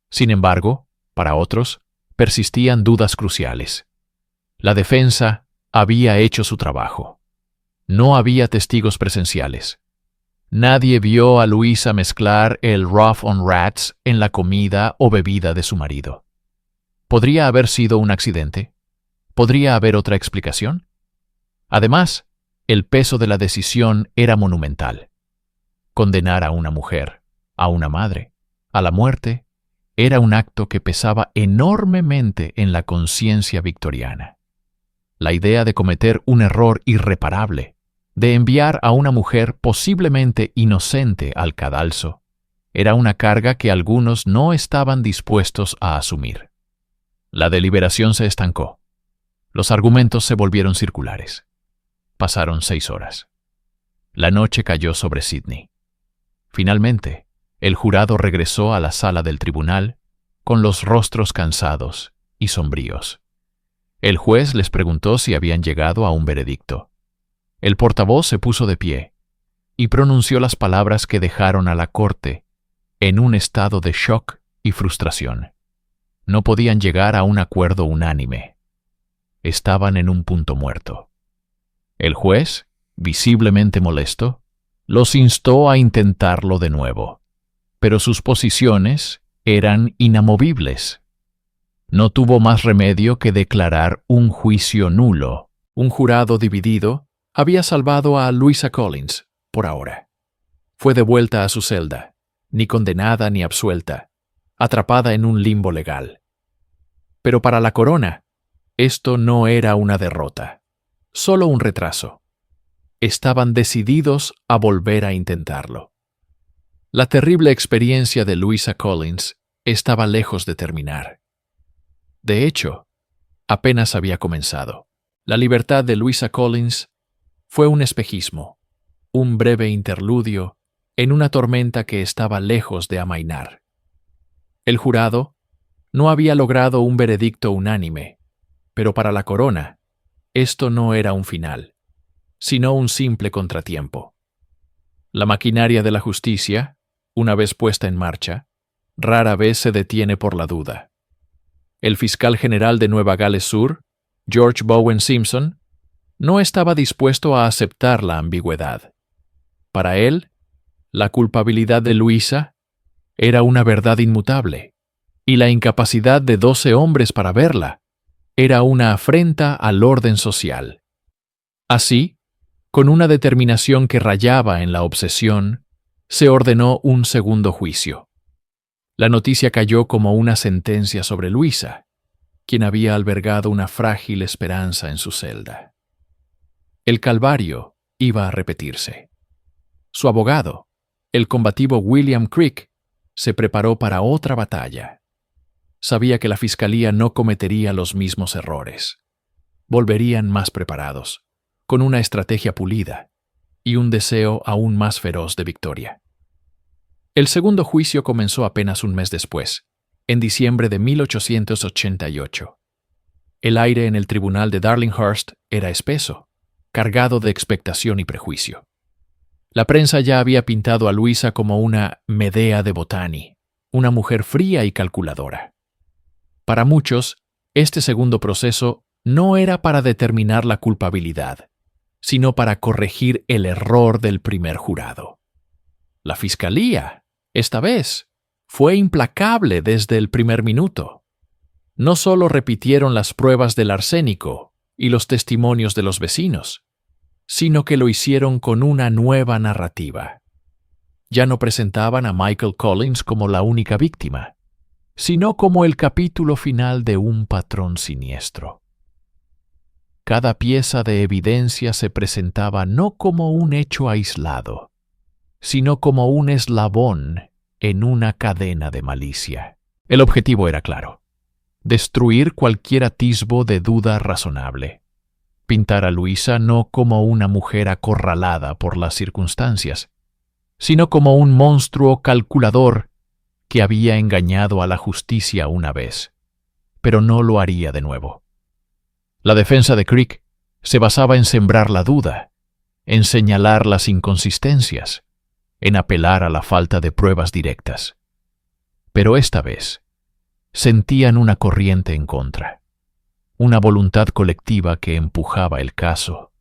Sin embargo, para otros, persistían dudas cruciales. La defensa había hecho su trabajo. No había testigos presenciales. Nadie vio a Louisa mezclar el Rough on Rats en la comida o bebida de su marido. ¿Podría haber sido un accidente? ¿Podría haber otra explicación? Además, el peso de la decisión era monumental. Condenar a una mujer, a una madre, a la muerte, era un acto que pesaba enormemente en la conciencia victoriana. La idea de cometer un error irreparable, de enviar a una mujer posiblemente inocente al cadalso, era una carga que algunos no estaban dispuestos a asumir. La deliberación se estancó. Los argumentos se volvieron circulares. Pasaron 6 horas. La noche cayó sobre Sydney. Finalmente, el jurado regresó a la sala del tribunal con los rostros cansados y sombríos. El juez les preguntó si habían llegado a un veredicto. El portavoz se puso de pie y pronunció las palabras que dejaron a la corte en un estado de shock y frustración. No podían llegar a un acuerdo unánime. Estaban en un punto muerto. El juez, visiblemente molesto, los instó a intentarlo de nuevo, pero sus posiciones eran inamovibles. No tuvo más remedio que declarar un juicio nulo. Un jurado dividido había salvado a Louisa Collins, por ahora. Fue devuelta a su celda, ni condenada ni absuelta, atrapada en un limbo legal. Pero para la corona, esto no era una derrota, solo un retraso. Estaban decididos a volver a intentarlo. La terrible experiencia de Louisa Collins estaba lejos de terminar. De hecho, apenas había comenzado. La libertad de Louisa Collins fue un espejismo, un breve interludio en una tormenta que estaba lejos de amainar. El jurado no había logrado un veredicto unánime, pero para la corona, esto no era un final, sino un simple contratiempo. La maquinaria de la justicia, una vez puesta en marcha, rara vez se detiene por la duda. El fiscal general de Nueva Gales Sur, George Bowen Simpson, no estaba dispuesto a aceptar la ambigüedad. Para él, la culpabilidad de Louisa era una verdad inmutable, y la incapacidad de 12 hombres para verla era una afrenta al orden social. Así, con una determinación que rayaba en la obsesión, se ordenó un segundo juicio. La noticia cayó como una sentencia sobre Louisa, quien había albergado una frágil esperanza en su celda. El calvario iba a repetirse. Su abogado, el combativo William Creek, se preparó para otra batalla. Sabía que la fiscalía no cometería los mismos errores. Volverían más preparados, con una estrategia pulida y un deseo aún más feroz de victoria. El segundo juicio comenzó apenas un mes después, en diciembre de 1888. El aire en el tribunal de Darlinghurst era espeso, cargado de expectación y prejuicio. La prensa ya había pintado a Luisa como una Medea de Botani, una mujer fría y calculadora. Para muchos, este segundo proceso no era para determinar la culpabilidad, sino para corregir el error del primer jurado. La fiscalía, esta vez, fue implacable desde el primer minuto. No solo repitieron las pruebas del arsénico y los testimonios de los vecinos, sino que lo hicieron con una nueva narrativa. Ya no presentaban a Michael Collins como la única víctima, sino como el capítulo final de un patrón siniestro. Cada pieza de evidencia se presentaba no como un hecho aislado, sino como un eslabón en una cadena de malicia. El objetivo era claro: destruir cualquier atisbo de duda razonable. Pintar a Luisa no como una mujer acorralada por las circunstancias, sino como un monstruo calculador que había engañado a la justicia una vez, pero no lo haría de nuevo. La defensa de Crick se basaba en sembrar la duda, en señalar las inconsistencias, en apelar a la falta de pruebas directas. Pero esta vez sentían una corriente en contra, una voluntad colectiva que empujaba el caso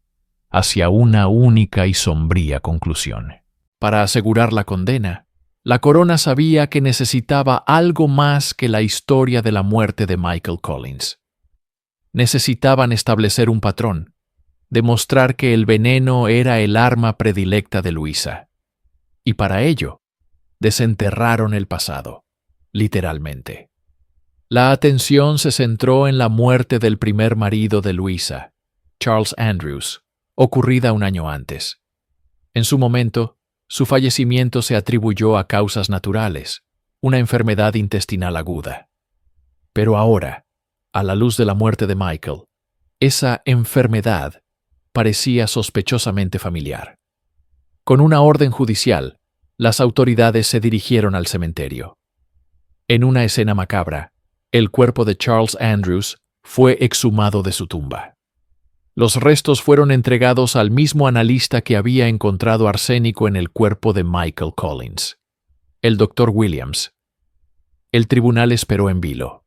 hacia una única y sombría conclusión. Para asegurar la condena, la corona sabía que necesitaba algo más que la historia de la muerte de Michael Collins. Necesitaban establecer un patrón, demostrar que el veneno era el arma predilecta de Luisa. Y para ello, desenterraron el pasado, literalmente. La atención se centró en la muerte del primer marido de Luisa, Charles Andrews, ocurrida un año antes. En su momento, su fallecimiento se atribuyó a causas naturales, una enfermedad intestinal aguda. Pero ahora, a la luz de la muerte de Michael, esa enfermedad parecía sospechosamente familiar. Con una orden judicial, las autoridades se dirigieron al cementerio. En una escena macabra, el cuerpo de Charles Andrews fue exhumado de su tumba. Los restos fueron entregados al mismo analista que había encontrado arsénico en el cuerpo de Michael Collins, el Dr. Williams. El tribunal esperó en vilo.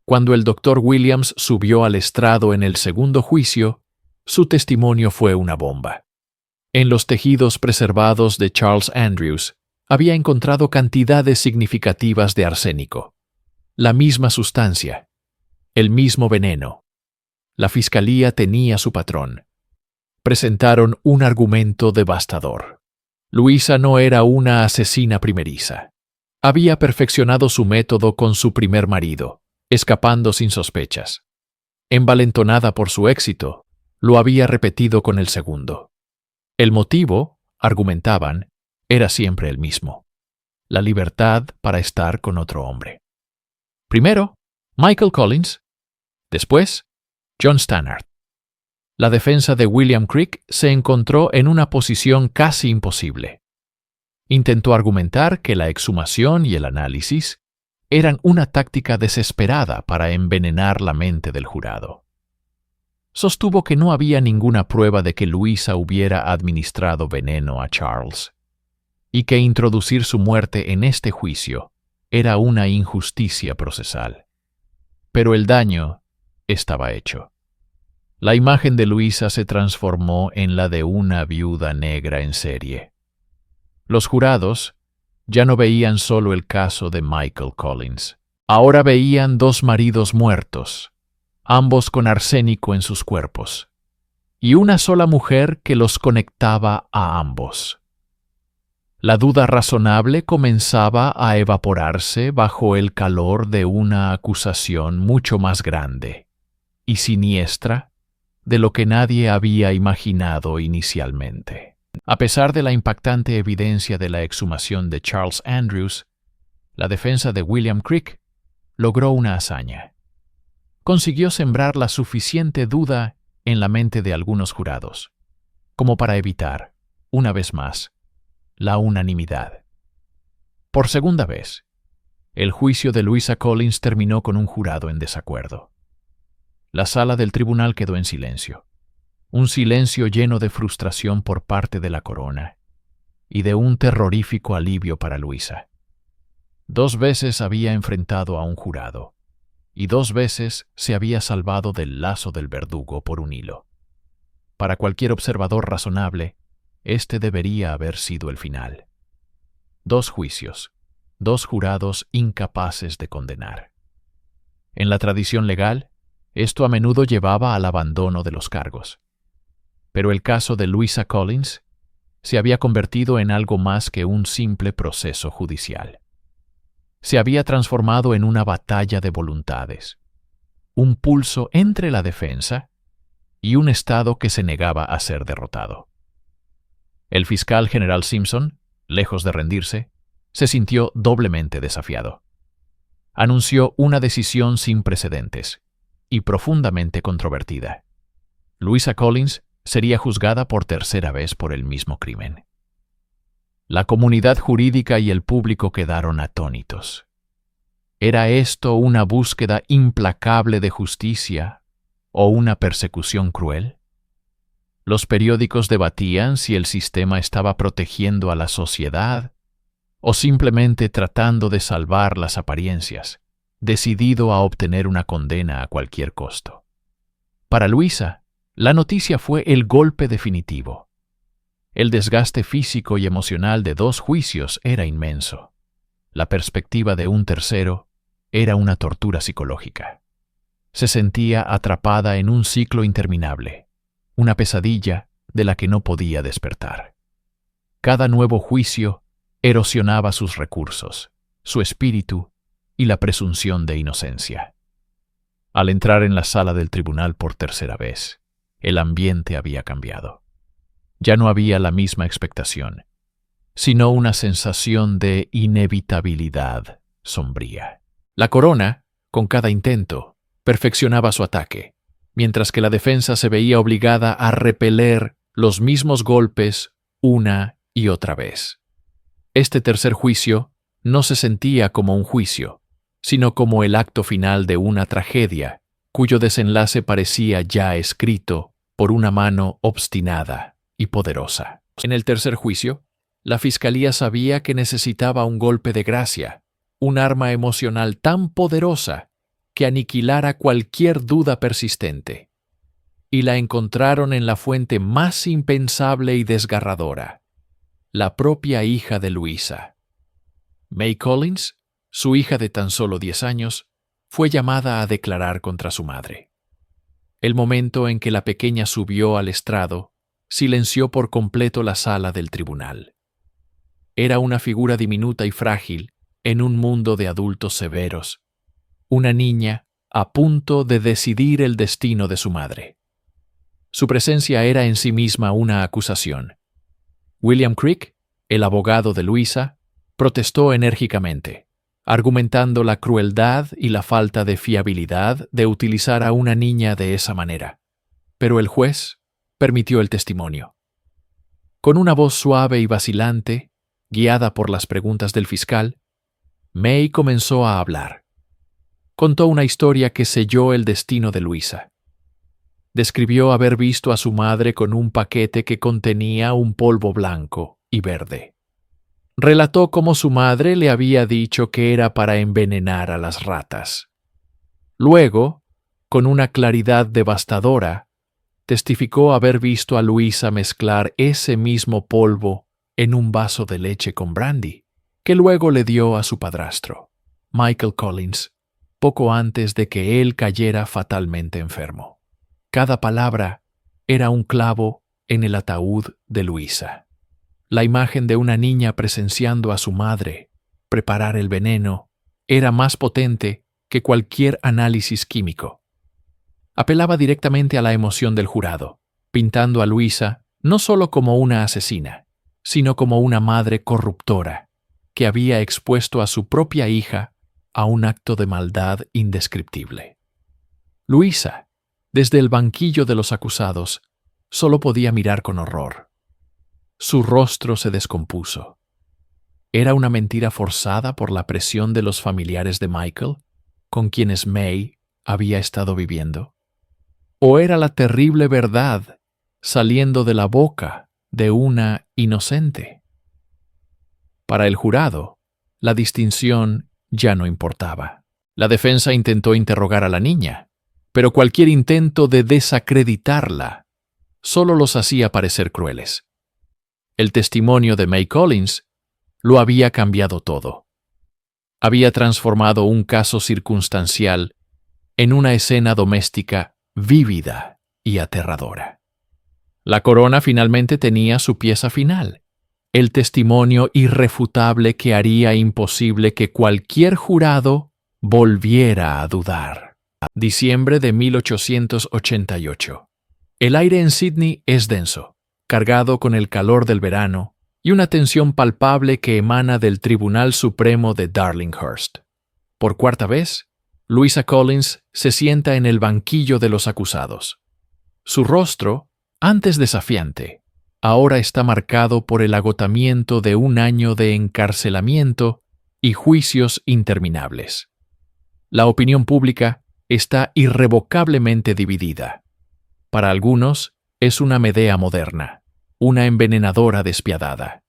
Cuando el Dr. Williams subió al estrado en el segundo juicio, su testimonio fue una bomba. En los tejidos preservados de Charles Andrews había encontrado cantidades significativas de arsénico. La misma sustancia, el mismo veneno. La fiscalía tenía su patrón. Presentaron un argumento devastador. Luisa no era una asesina primeriza. Había perfeccionado su método con su primer marido, escapando sin sospechas. Envalentonada por su éxito, lo había repetido con el segundo. El motivo, argumentaban, era siempre el mismo: la libertad para estar con otro hombre. Primero, Michael Collins. Después, John Stannard. La defensa de William Crick se encontró en una posición casi imposible. Intentó argumentar que la exhumación y el análisis eran una táctica desesperada para envenenar la mente del jurado. Sostuvo que no había ninguna prueba de que Luisa hubiera administrado veneno a Charles, y que introducir su muerte en este juicio era una injusticia procesal. Pero el daño estaba hecho. La imagen de Luisa se transformó en la de una viuda negra en serie. Los jurados ya no veían solo el caso de Michael Collins. Ahora veían dos maridos muertos, ambos con arsénico en sus cuerpos, y una sola mujer que los conectaba a ambos. La duda razonable comenzaba a evaporarse bajo el calor de una acusación mucho más grande y siniestra de lo que nadie había imaginado inicialmente. A pesar de la impactante evidencia de la exhumación de Charles Andrews, la defensa de William Crick logró una hazaña. Consiguió sembrar la suficiente duda en la mente de algunos jurados, como para evitar, una vez más, la unanimidad. Por segunda vez, el juicio de Luisa Collins terminó con un jurado en desacuerdo. La sala del tribunal quedó en silencio, un silencio lleno de frustración por parte de la corona y de un terrorífico alivio para Luisa. 2 veces había enfrentado a un jurado, y 2 veces se había salvado del lazo del verdugo por un hilo. Para cualquier observador razonable, este debería haber sido el final. 2 juicios, 2 jurados incapaces de condenar. En la tradición legal, esto a menudo llevaba al abandono de los cargos. Pero el caso de Louisa Collins se había convertido en algo más que un simple proceso judicial. Se había transformado en una batalla de voluntades, un pulso entre la defensa y un Estado que se negaba a ser derrotado. El fiscal general Simpson, lejos de rendirse, se sintió doblemente desafiado. Anunció una decisión sin precedentes y profundamente controvertida. Louisa Collins sería juzgada por 3ª vez por el mismo crimen. La comunidad jurídica y el público quedaron atónitos. ¿Era esto una búsqueda implacable de justicia o una persecución cruel? Los periódicos debatían si el sistema estaba protegiendo a la sociedad o simplemente tratando de salvar las apariencias, decidido a obtener una condena a cualquier costo. Para Luisa, la noticia fue el golpe definitivo. El desgaste físico y emocional de 2 juicios era inmenso. La perspectiva de un tercero era una tortura psicológica. Se sentía atrapada en un ciclo interminable, una pesadilla de la que no podía despertar. Cada nuevo juicio erosionaba sus recursos, su espíritu y la presunción de inocencia. Al entrar en la sala del tribunal por 3ª vez, el ambiente había cambiado. Ya no había la misma expectación, sino una sensación de inevitabilidad sombría. La corona, con cada intento, perfeccionaba su ataque, mientras que la defensa se veía obligada a repeler los mismos golpes una y otra vez. Este tercer juicio no se sentía como un juicio, sino como el acto final de una tragedia, cuyo desenlace parecía ya escrito por una mano obstinada y poderosa. En el tercer juicio, la fiscalía sabía que necesitaba un golpe de gracia, un arma emocional tan poderosa que aniquilara cualquier duda persistente. Y la encontraron en la fuente más impensable y desgarradora, la propia hija de Louisa. May Collins, su hija de tan solo 10 años, fue llamada a declarar contra su madre. El momento en que la pequeña subió al estrado silenció por completo la sala del tribunal. Era una figura diminuta y frágil en un mundo de adultos severos, una niña a punto de decidir el destino de su madre. Su presencia era en sí misma una acusación. William Creek, el abogado de Louisa, protestó enérgicamente, argumentando la crueldad y la falta de fiabilidad de utilizar a una niña de esa manera. Pero el juez permitió el testimonio. Con una voz suave y vacilante, guiada por las preguntas del fiscal, May comenzó a hablar. Contó una historia que selló el destino de Louisa. Describió haber visto a su madre con un paquete que contenía un polvo blanco y verde. Relató cómo su madre le había dicho que era para envenenar a las ratas. Luego, con una claridad devastadora, testificó haber visto a Louisa mezclar ese mismo polvo en un vaso de leche con brandy, que luego le dio a su padrastro, Michael Collins, poco antes de que él cayera fatalmente enfermo. Cada palabra era un clavo en el ataúd de Louisa. La imagen de una niña presenciando a su madre preparar el veneno era más potente que cualquier análisis químico. Apelaba directamente a la emoción del jurado, pintando a Louisa no solo como una asesina, sino como una madre corruptora que había expuesto a su propia hija a un acto de maldad indescriptible. Louisa, desde el banquillo de los acusados, solo podía mirar con horror. Su rostro se descompuso. ¿Era una mentira forzada por la presión de los familiares de Michael, con quienes May había estado viviendo? ¿O era la terrible verdad saliendo de la boca de una inocente? Para el jurado, la distinción ya no importaba. La defensa intentó interrogar a la niña, pero cualquier intento de desacreditarla solo los hacía parecer crueles. El testimonio de May Collins lo había cambiado todo. Había transformado un caso circunstancial en una escena doméstica vívida y aterradora. La corona finalmente tenía su pieza final, el testimonio irrefutable que haría imposible que cualquier jurado volviera a dudar. Diciembre de 1888. El aire en Sydney es denso, cargado con el calor del verano y una tensión palpable que emana del Tribunal Supremo de Darlinghurst. Por cuarta vez, Louisa Collins se sienta en el banquillo de los acusados. Su rostro, antes desafiante, ahora está marcado por el agotamiento de un año de encarcelamiento y juicios interminables. La opinión pública está irrevocablemente dividida. Para algunos, es una Medea moderna, una envenenadora despiadada.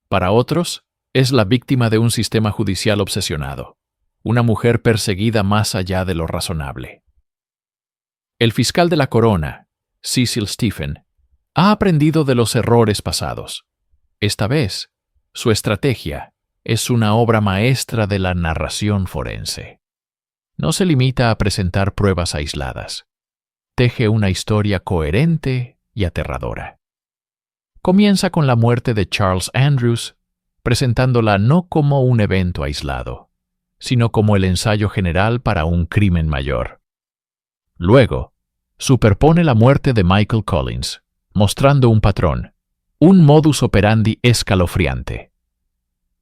Para otros, es la víctima de un sistema judicial obsesionado, una mujer perseguida más allá de lo razonable. El fiscal de la corona, Cecil Stephen, ha aprendido de los errores pasados. Esta vez, su estrategia es una obra maestra de la narración forense. No se limita a presentar pruebas aisladas. Teje una historia coherente y aterradora. Comienza con la muerte de Charles Andrews, presentándola no como un evento aislado, sino como el ensayo general para un crimen mayor. Luego, superpone la muerte de Michael Collins, mostrando un patrón, un modus operandi escalofriante.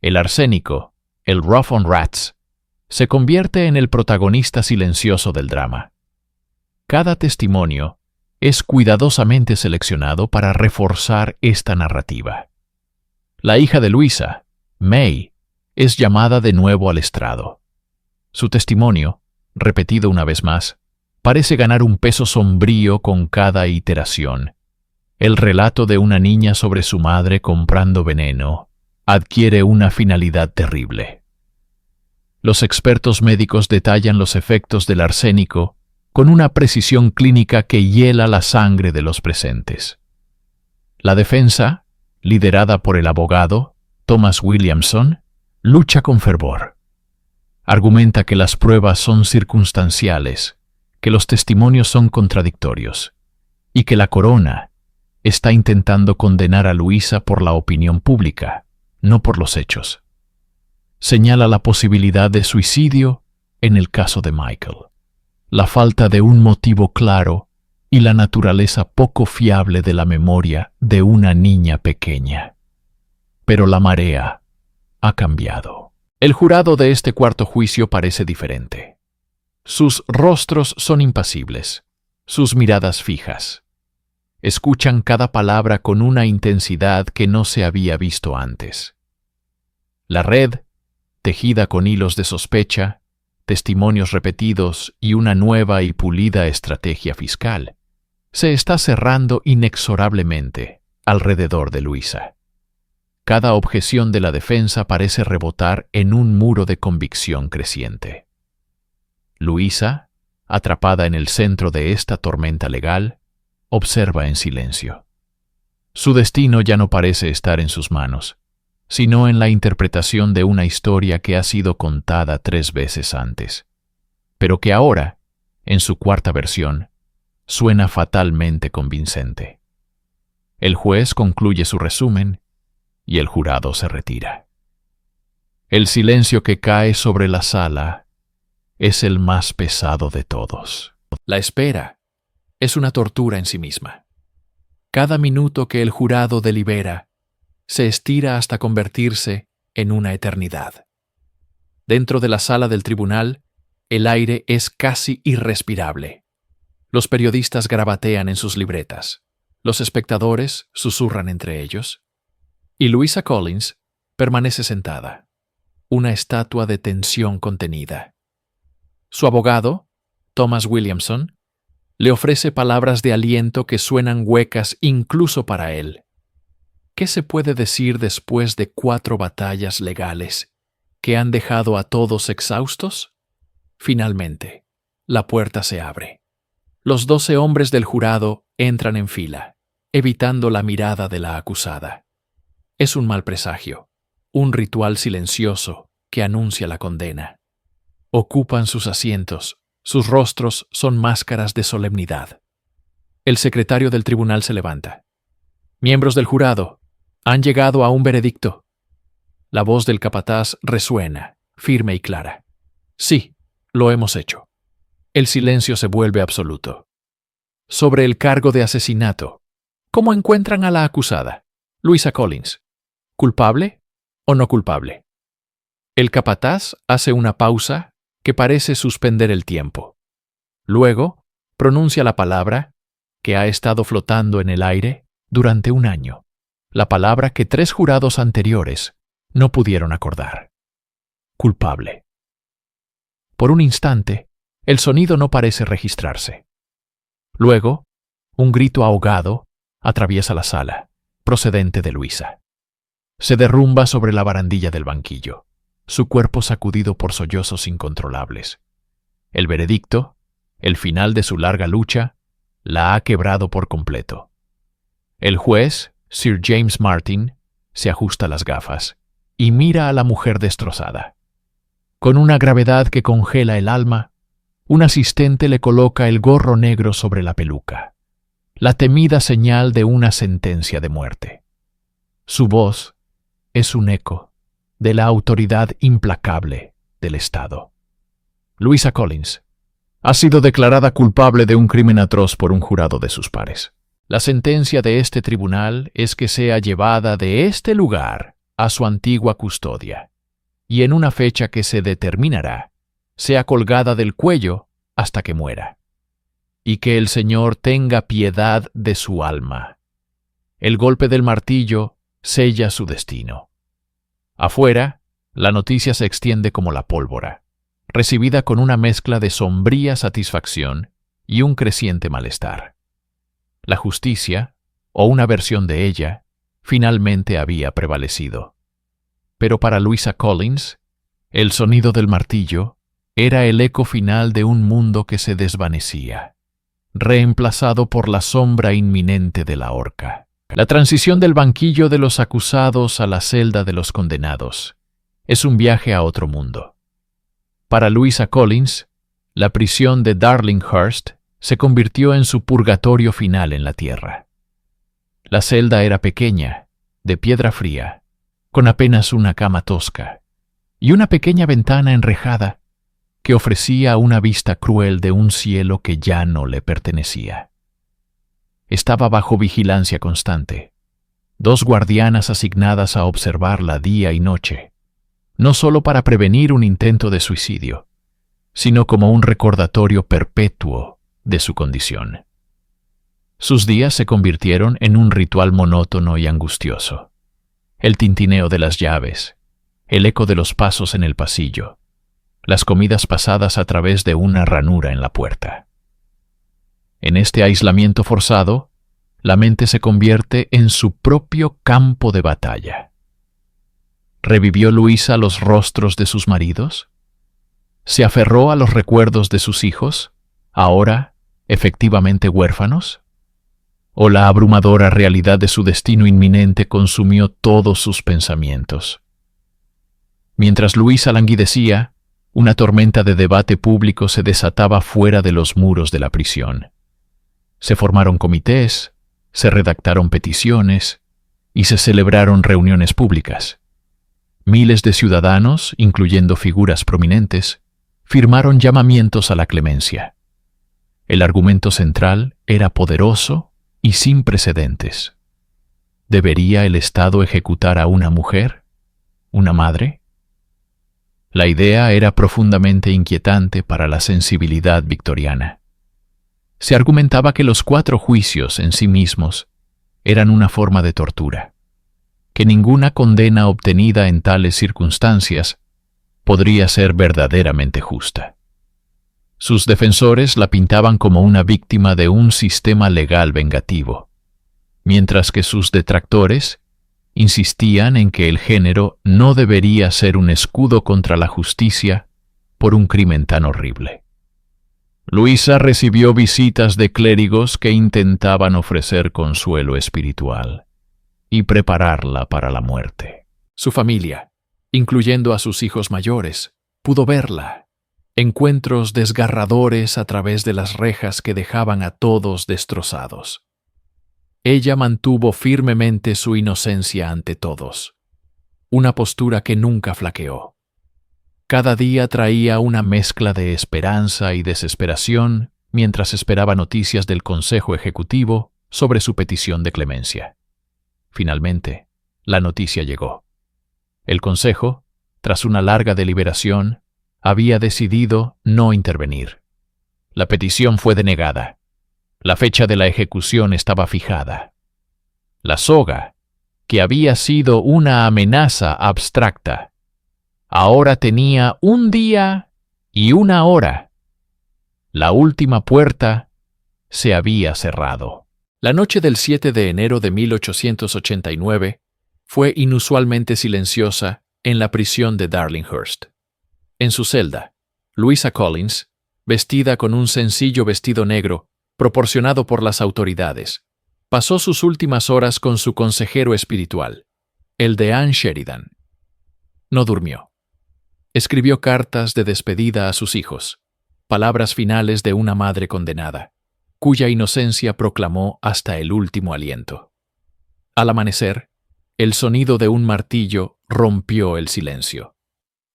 El arsénico, el Rough on Rats, se convierte en el protagonista silencioso del drama. Cada testimonio es cuidadosamente seleccionado para reforzar esta narrativa. La hija de Louisa, May, es llamada de nuevo al estrado. Su testimonio, repetido una vez más, parece ganar un peso sombrío con cada iteración. El relato de una niña sobre su madre comprando veneno adquiere una finalidad terrible. Los expertos médicos detallan los efectos del arsénico con una precisión clínica que hiela la sangre de los presentes. La defensa, liderada por el abogado Thomas Williamson, lucha con fervor. Argumenta que las pruebas son circunstanciales, que los testimonios son contradictorios y que la corona está intentando condenar a Louisa por la opinión pública, no por los hechos. Señala la posibilidad de suicidio en el caso de Michael, la falta de un motivo claro y la naturaleza poco fiable de la memoria de una niña pequeña. Pero la marea ha cambiado. El jurado de este cuarto juicio parece diferente. Sus rostros son impasibles, sus miradas fijas. Escuchan cada palabra con una intensidad que no se había visto antes. La red, tejida con hilos de sospecha, testimonios repetidos y una nueva y pulida estrategia fiscal, se está cerrando inexorablemente alrededor de Louisa. Cada objeción de la defensa parece rebotar en un muro de convicción creciente. Louisa, atrapada en el centro de esta tormenta legal, observa en silencio. Su destino ya no parece estar en sus manos, sino en la interpretación de una historia que ha sido contada 3 veces antes, pero que ahora, en su cuarta versión, suena fatalmente convincente. El juez concluye su resumen y el jurado se retira. El silencio que cae sobre la sala es el más pesado de todos. La espera es una tortura en sí misma. Cada minuto que el jurado delibera se estira hasta convertirse en una eternidad. Dentro de la sala del tribunal, el aire es casi irrespirable. Los periodistas garabatean en sus libretas. Los espectadores susurran entre ellos. Y Louisa Collins permanece sentada, una estatua de tensión contenida. Su abogado, Thomas Williamson, le ofrece palabras de aliento que suenan huecas incluso para él. ¿Qué se puede decir después de 4 batallas legales que han dejado a todos exhaustos? Finalmente, la puerta se abre. Los 12 hombres del jurado entran en fila, evitando la mirada de la acusada. Es un mal presagio, un ritual silencioso que anuncia la condena. Ocupan sus asientos, sus rostros son máscaras de solemnidad. El secretario del tribunal se levanta. Miembros del jurado, han llegado a un veredicto. La voz del capataz resuena, firme y clara. Sí, lo hemos hecho. El silencio se vuelve absoluto. Sobre el cargo de asesinato, ¿cómo encuentran a la acusada? Louisa Collins. ¿Culpable o no culpable? El capataz hace una pausa que parece suspender el tiempo. Luego, pronuncia la palabra que ha estado flotando en el aire durante un año, la palabra que 3 jurados anteriores no pudieron acordar. Culpable. Por un instante, el sonido no parece registrarse. Luego, un grito ahogado atraviesa la sala, procedente de Louisa. Se derrumba sobre la barandilla del banquillo, su cuerpo sacudido por sollozos incontrolables. El veredicto, el final de su larga lucha, la ha quebrado por completo. El juez, Sir James Martin, se ajusta las gafas y mira a la mujer destrozada. Con una gravedad que congela el alma, un asistente le coloca el gorro negro sobre la peluca, la temida señal de una sentencia de muerte. Su voz es un eco de la autoridad implacable del Estado. Louisa Collins ha sido declarada culpable de un crimen atroz por un jurado de sus pares. La sentencia de este tribunal es que sea llevada de este lugar a su antigua custodia, y en una fecha que se determinará, sea colgada del cuello hasta que muera, y que el Señor tenga piedad de su alma. El golpe del martillo sella su destino. Afuera, la noticia se extiende como la pólvora, recibida con una mezcla de sombría satisfacción y un creciente malestar. La justicia, o una versión de ella, finalmente había prevalecido. Pero para Louisa Collins, el sonido del martillo era el eco final de un mundo que se desvanecía, reemplazado por la sombra inminente de la horca. La transición del banquillo de los acusados a la celda de los condenados es un viaje a otro mundo. Para Louisa Collins, la prisión de Darlinghurst se convirtió en su purgatorio final en la tierra. La celda era pequeña, de piedra fría, con apenas una cama tosca y una pequeña ventana enrejada que ofrecía una vista cruel de un cielo que ya no le pertenecía. Estaba bajo vigilancia constante, 2 guardianas asignadas a observarla día y noche, no solo para prevenir un intento de suicidio, sino como un recordatorio perpetuo de su condición. Sus días se convirtieron en un ritual monótono y angustioso. El tintineo de las llaves, el eco de los pasos en el pasillo, las comidas pasadas a través de una ranura en la puerta. En este aislamiento forzado, la mente se convierte en su propio campo de batalla. ¿Revivió Louisa los rostros de sus maridos? ¿Se aferró a los recuerdos de sus hijos, ahora efectivamente huérfanos? ¿O la abrumadora realidad de su destino inminente consumió todos sus pensamientos? Mientras Louisa languidecía, una tormenta de debate público se desataba fuera de los muros de la prisión. Se formaron comités, se redactaron peticiones y se celebraron reuniones públicas. Miles de ciudadanos, incluyendo figuras prominentes, firmaron llamamientos a la clemencia. El argumento central era poderoso y sin precedentes. ¿Debería el Estado ejecutar a una mujer? ¿Una madre? La idea era profundamente inquietante para la sensibilidad victoriana. Se argumentaba que los 4 juicios en sí mismos eran una forma de tortura, que ninguna condena obtenida en tales circunstancias podría ser verdaderamente justa. Sus defensores la pintaban como una víctima de un sistema legal vengativo, mientras que sus detractores insistían en que el género no debería ser un escudo contra la justicia por un crimen tan horrible. Luisa recibió visitas de clérigos que intentaban ofrecer consuelo espiritual y prepararla para la muerte. Su familia, incluyendo a sus hijos mayores, pudo verla. Encuentros desgarradores a través de las rejas que dejaban a todos destrozados. Ella mantuvo firmemente su inocencia ante todos, una postura que nunca flaqueó. Cada día traía una mezcla de esperanza y desesperación mientras esperaba noticias del Consejo Ejecutivo sobre su petición de clemencia. Finalmente, la noticia llegó. El Consejo, tras una larga deliberación, había decidido no intervenir. La petición fue denegada. La fecha de la ejecución estaba fijada. La soga, que había sido una amenaza abstracta, ahora tenía un día y una hora. La última puerta se había cerrado. La noche del 7 de enero de 1889 fue inusualmente silenciosa en la prisión de Darlinghurst. En su celda, Louisa Collins, vestida con un sencillo vestido negro proporcionado por las autoridades, pasó sus últimas horas con su consejero espiritual, el deán Sheridan. No durmió. Escribió cartas de despedida a sus hijos, palabras finales de una madre condenada, cuya inocencia proclamó hasta el último aliento. Al amanecer, el sonido de un martillo rompió el silencio.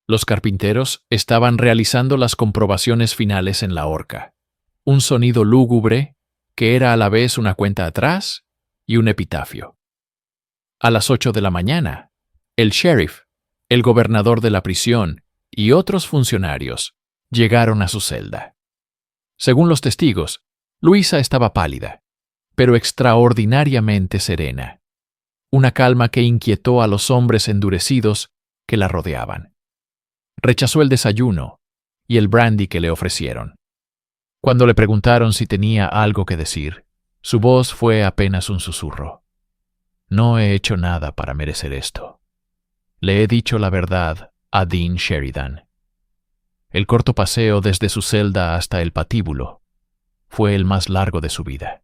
Los carpinteros estaban realizando las comprobaciones finales en la horca. Un sonido lúgubre que era a la vez una cuenta atrás y un epitafio. A las 8 de la mañana, el sheriff, el gobernador de la prisión y otros funcionarios llegaron a su celda. Según los testigos, Luisa estaba pálida, pero extraordinariamente serena. Una calma que inquietó a los hombres endurecidos que la rodeaban. Rechazó el desayuno y el brandy que le ofrecieron. Cuando le preguntaron si tenía algo que decir, su voz fue apenas un susurro. No he hecho nada para merecer esto. Le he dicho la verdad a Dean Sheridan. El corto paseo desde su celda hasta el patíbulo fue el más largo de su vida.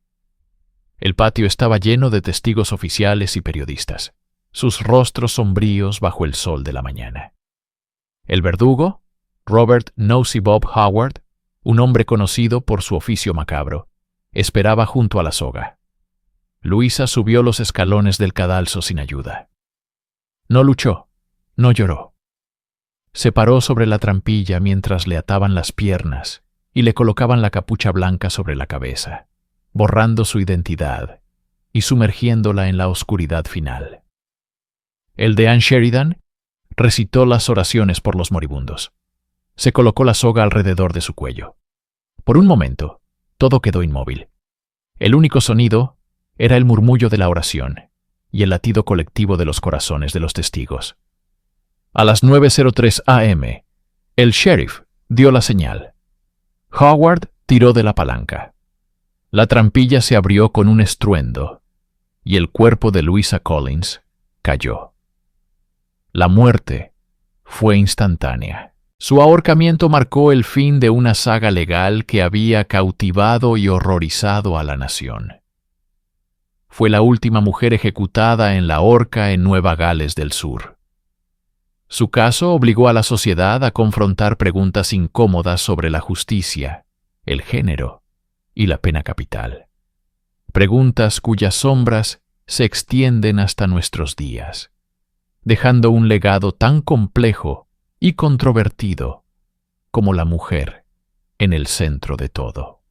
El patio estaba lleno de testigos oficiales y periodistas, sus rostros sombríos bajo el sol de la mañana. El verdugo, Robert Nosey Bob Howard, un hombre conocido por su oficio macabro, esperaba junto a la soga. Luisa subió los escalones del cadalso sin ayuda. No luchó, no lloró. Se paró sobre la trampilla mientras le ataban las piernas y le colocaban la capucha blanca sobre la cabeza, borrando su identidad y sumergiéndola en la oscuridad final. El deán Sheridan recitó las oraciones por los moribundos. Se colocó la soga alrededor de su cuello. Por un momento, todo quedó inmóvil. El único sonido era el murmullo de la oración y el latido colectivo de los corazones de los testigos. A las 9:03 a.m., el sheriff dio la señal. Howard tiró de la palanca. La trampilla se abrió con un estruendo y el cuerpo de Louisa Collins cayó. La muerte fue instantánea. Su ahorcamiento marcó el fin de una saga legal que había cautivado y horrorizado a la nación. Fue la última mujer ejecutada en la horca en Nueva Gales del Sur. Su caso obligó a la sociedad a confrontar preguntas incómodas sobre la justicia, el género y la pena capital. Preguntas cuyas sombras se extienden hasta nuestros días, dejando un legado tan complejo y controvertido como la mujer en el centro de todo.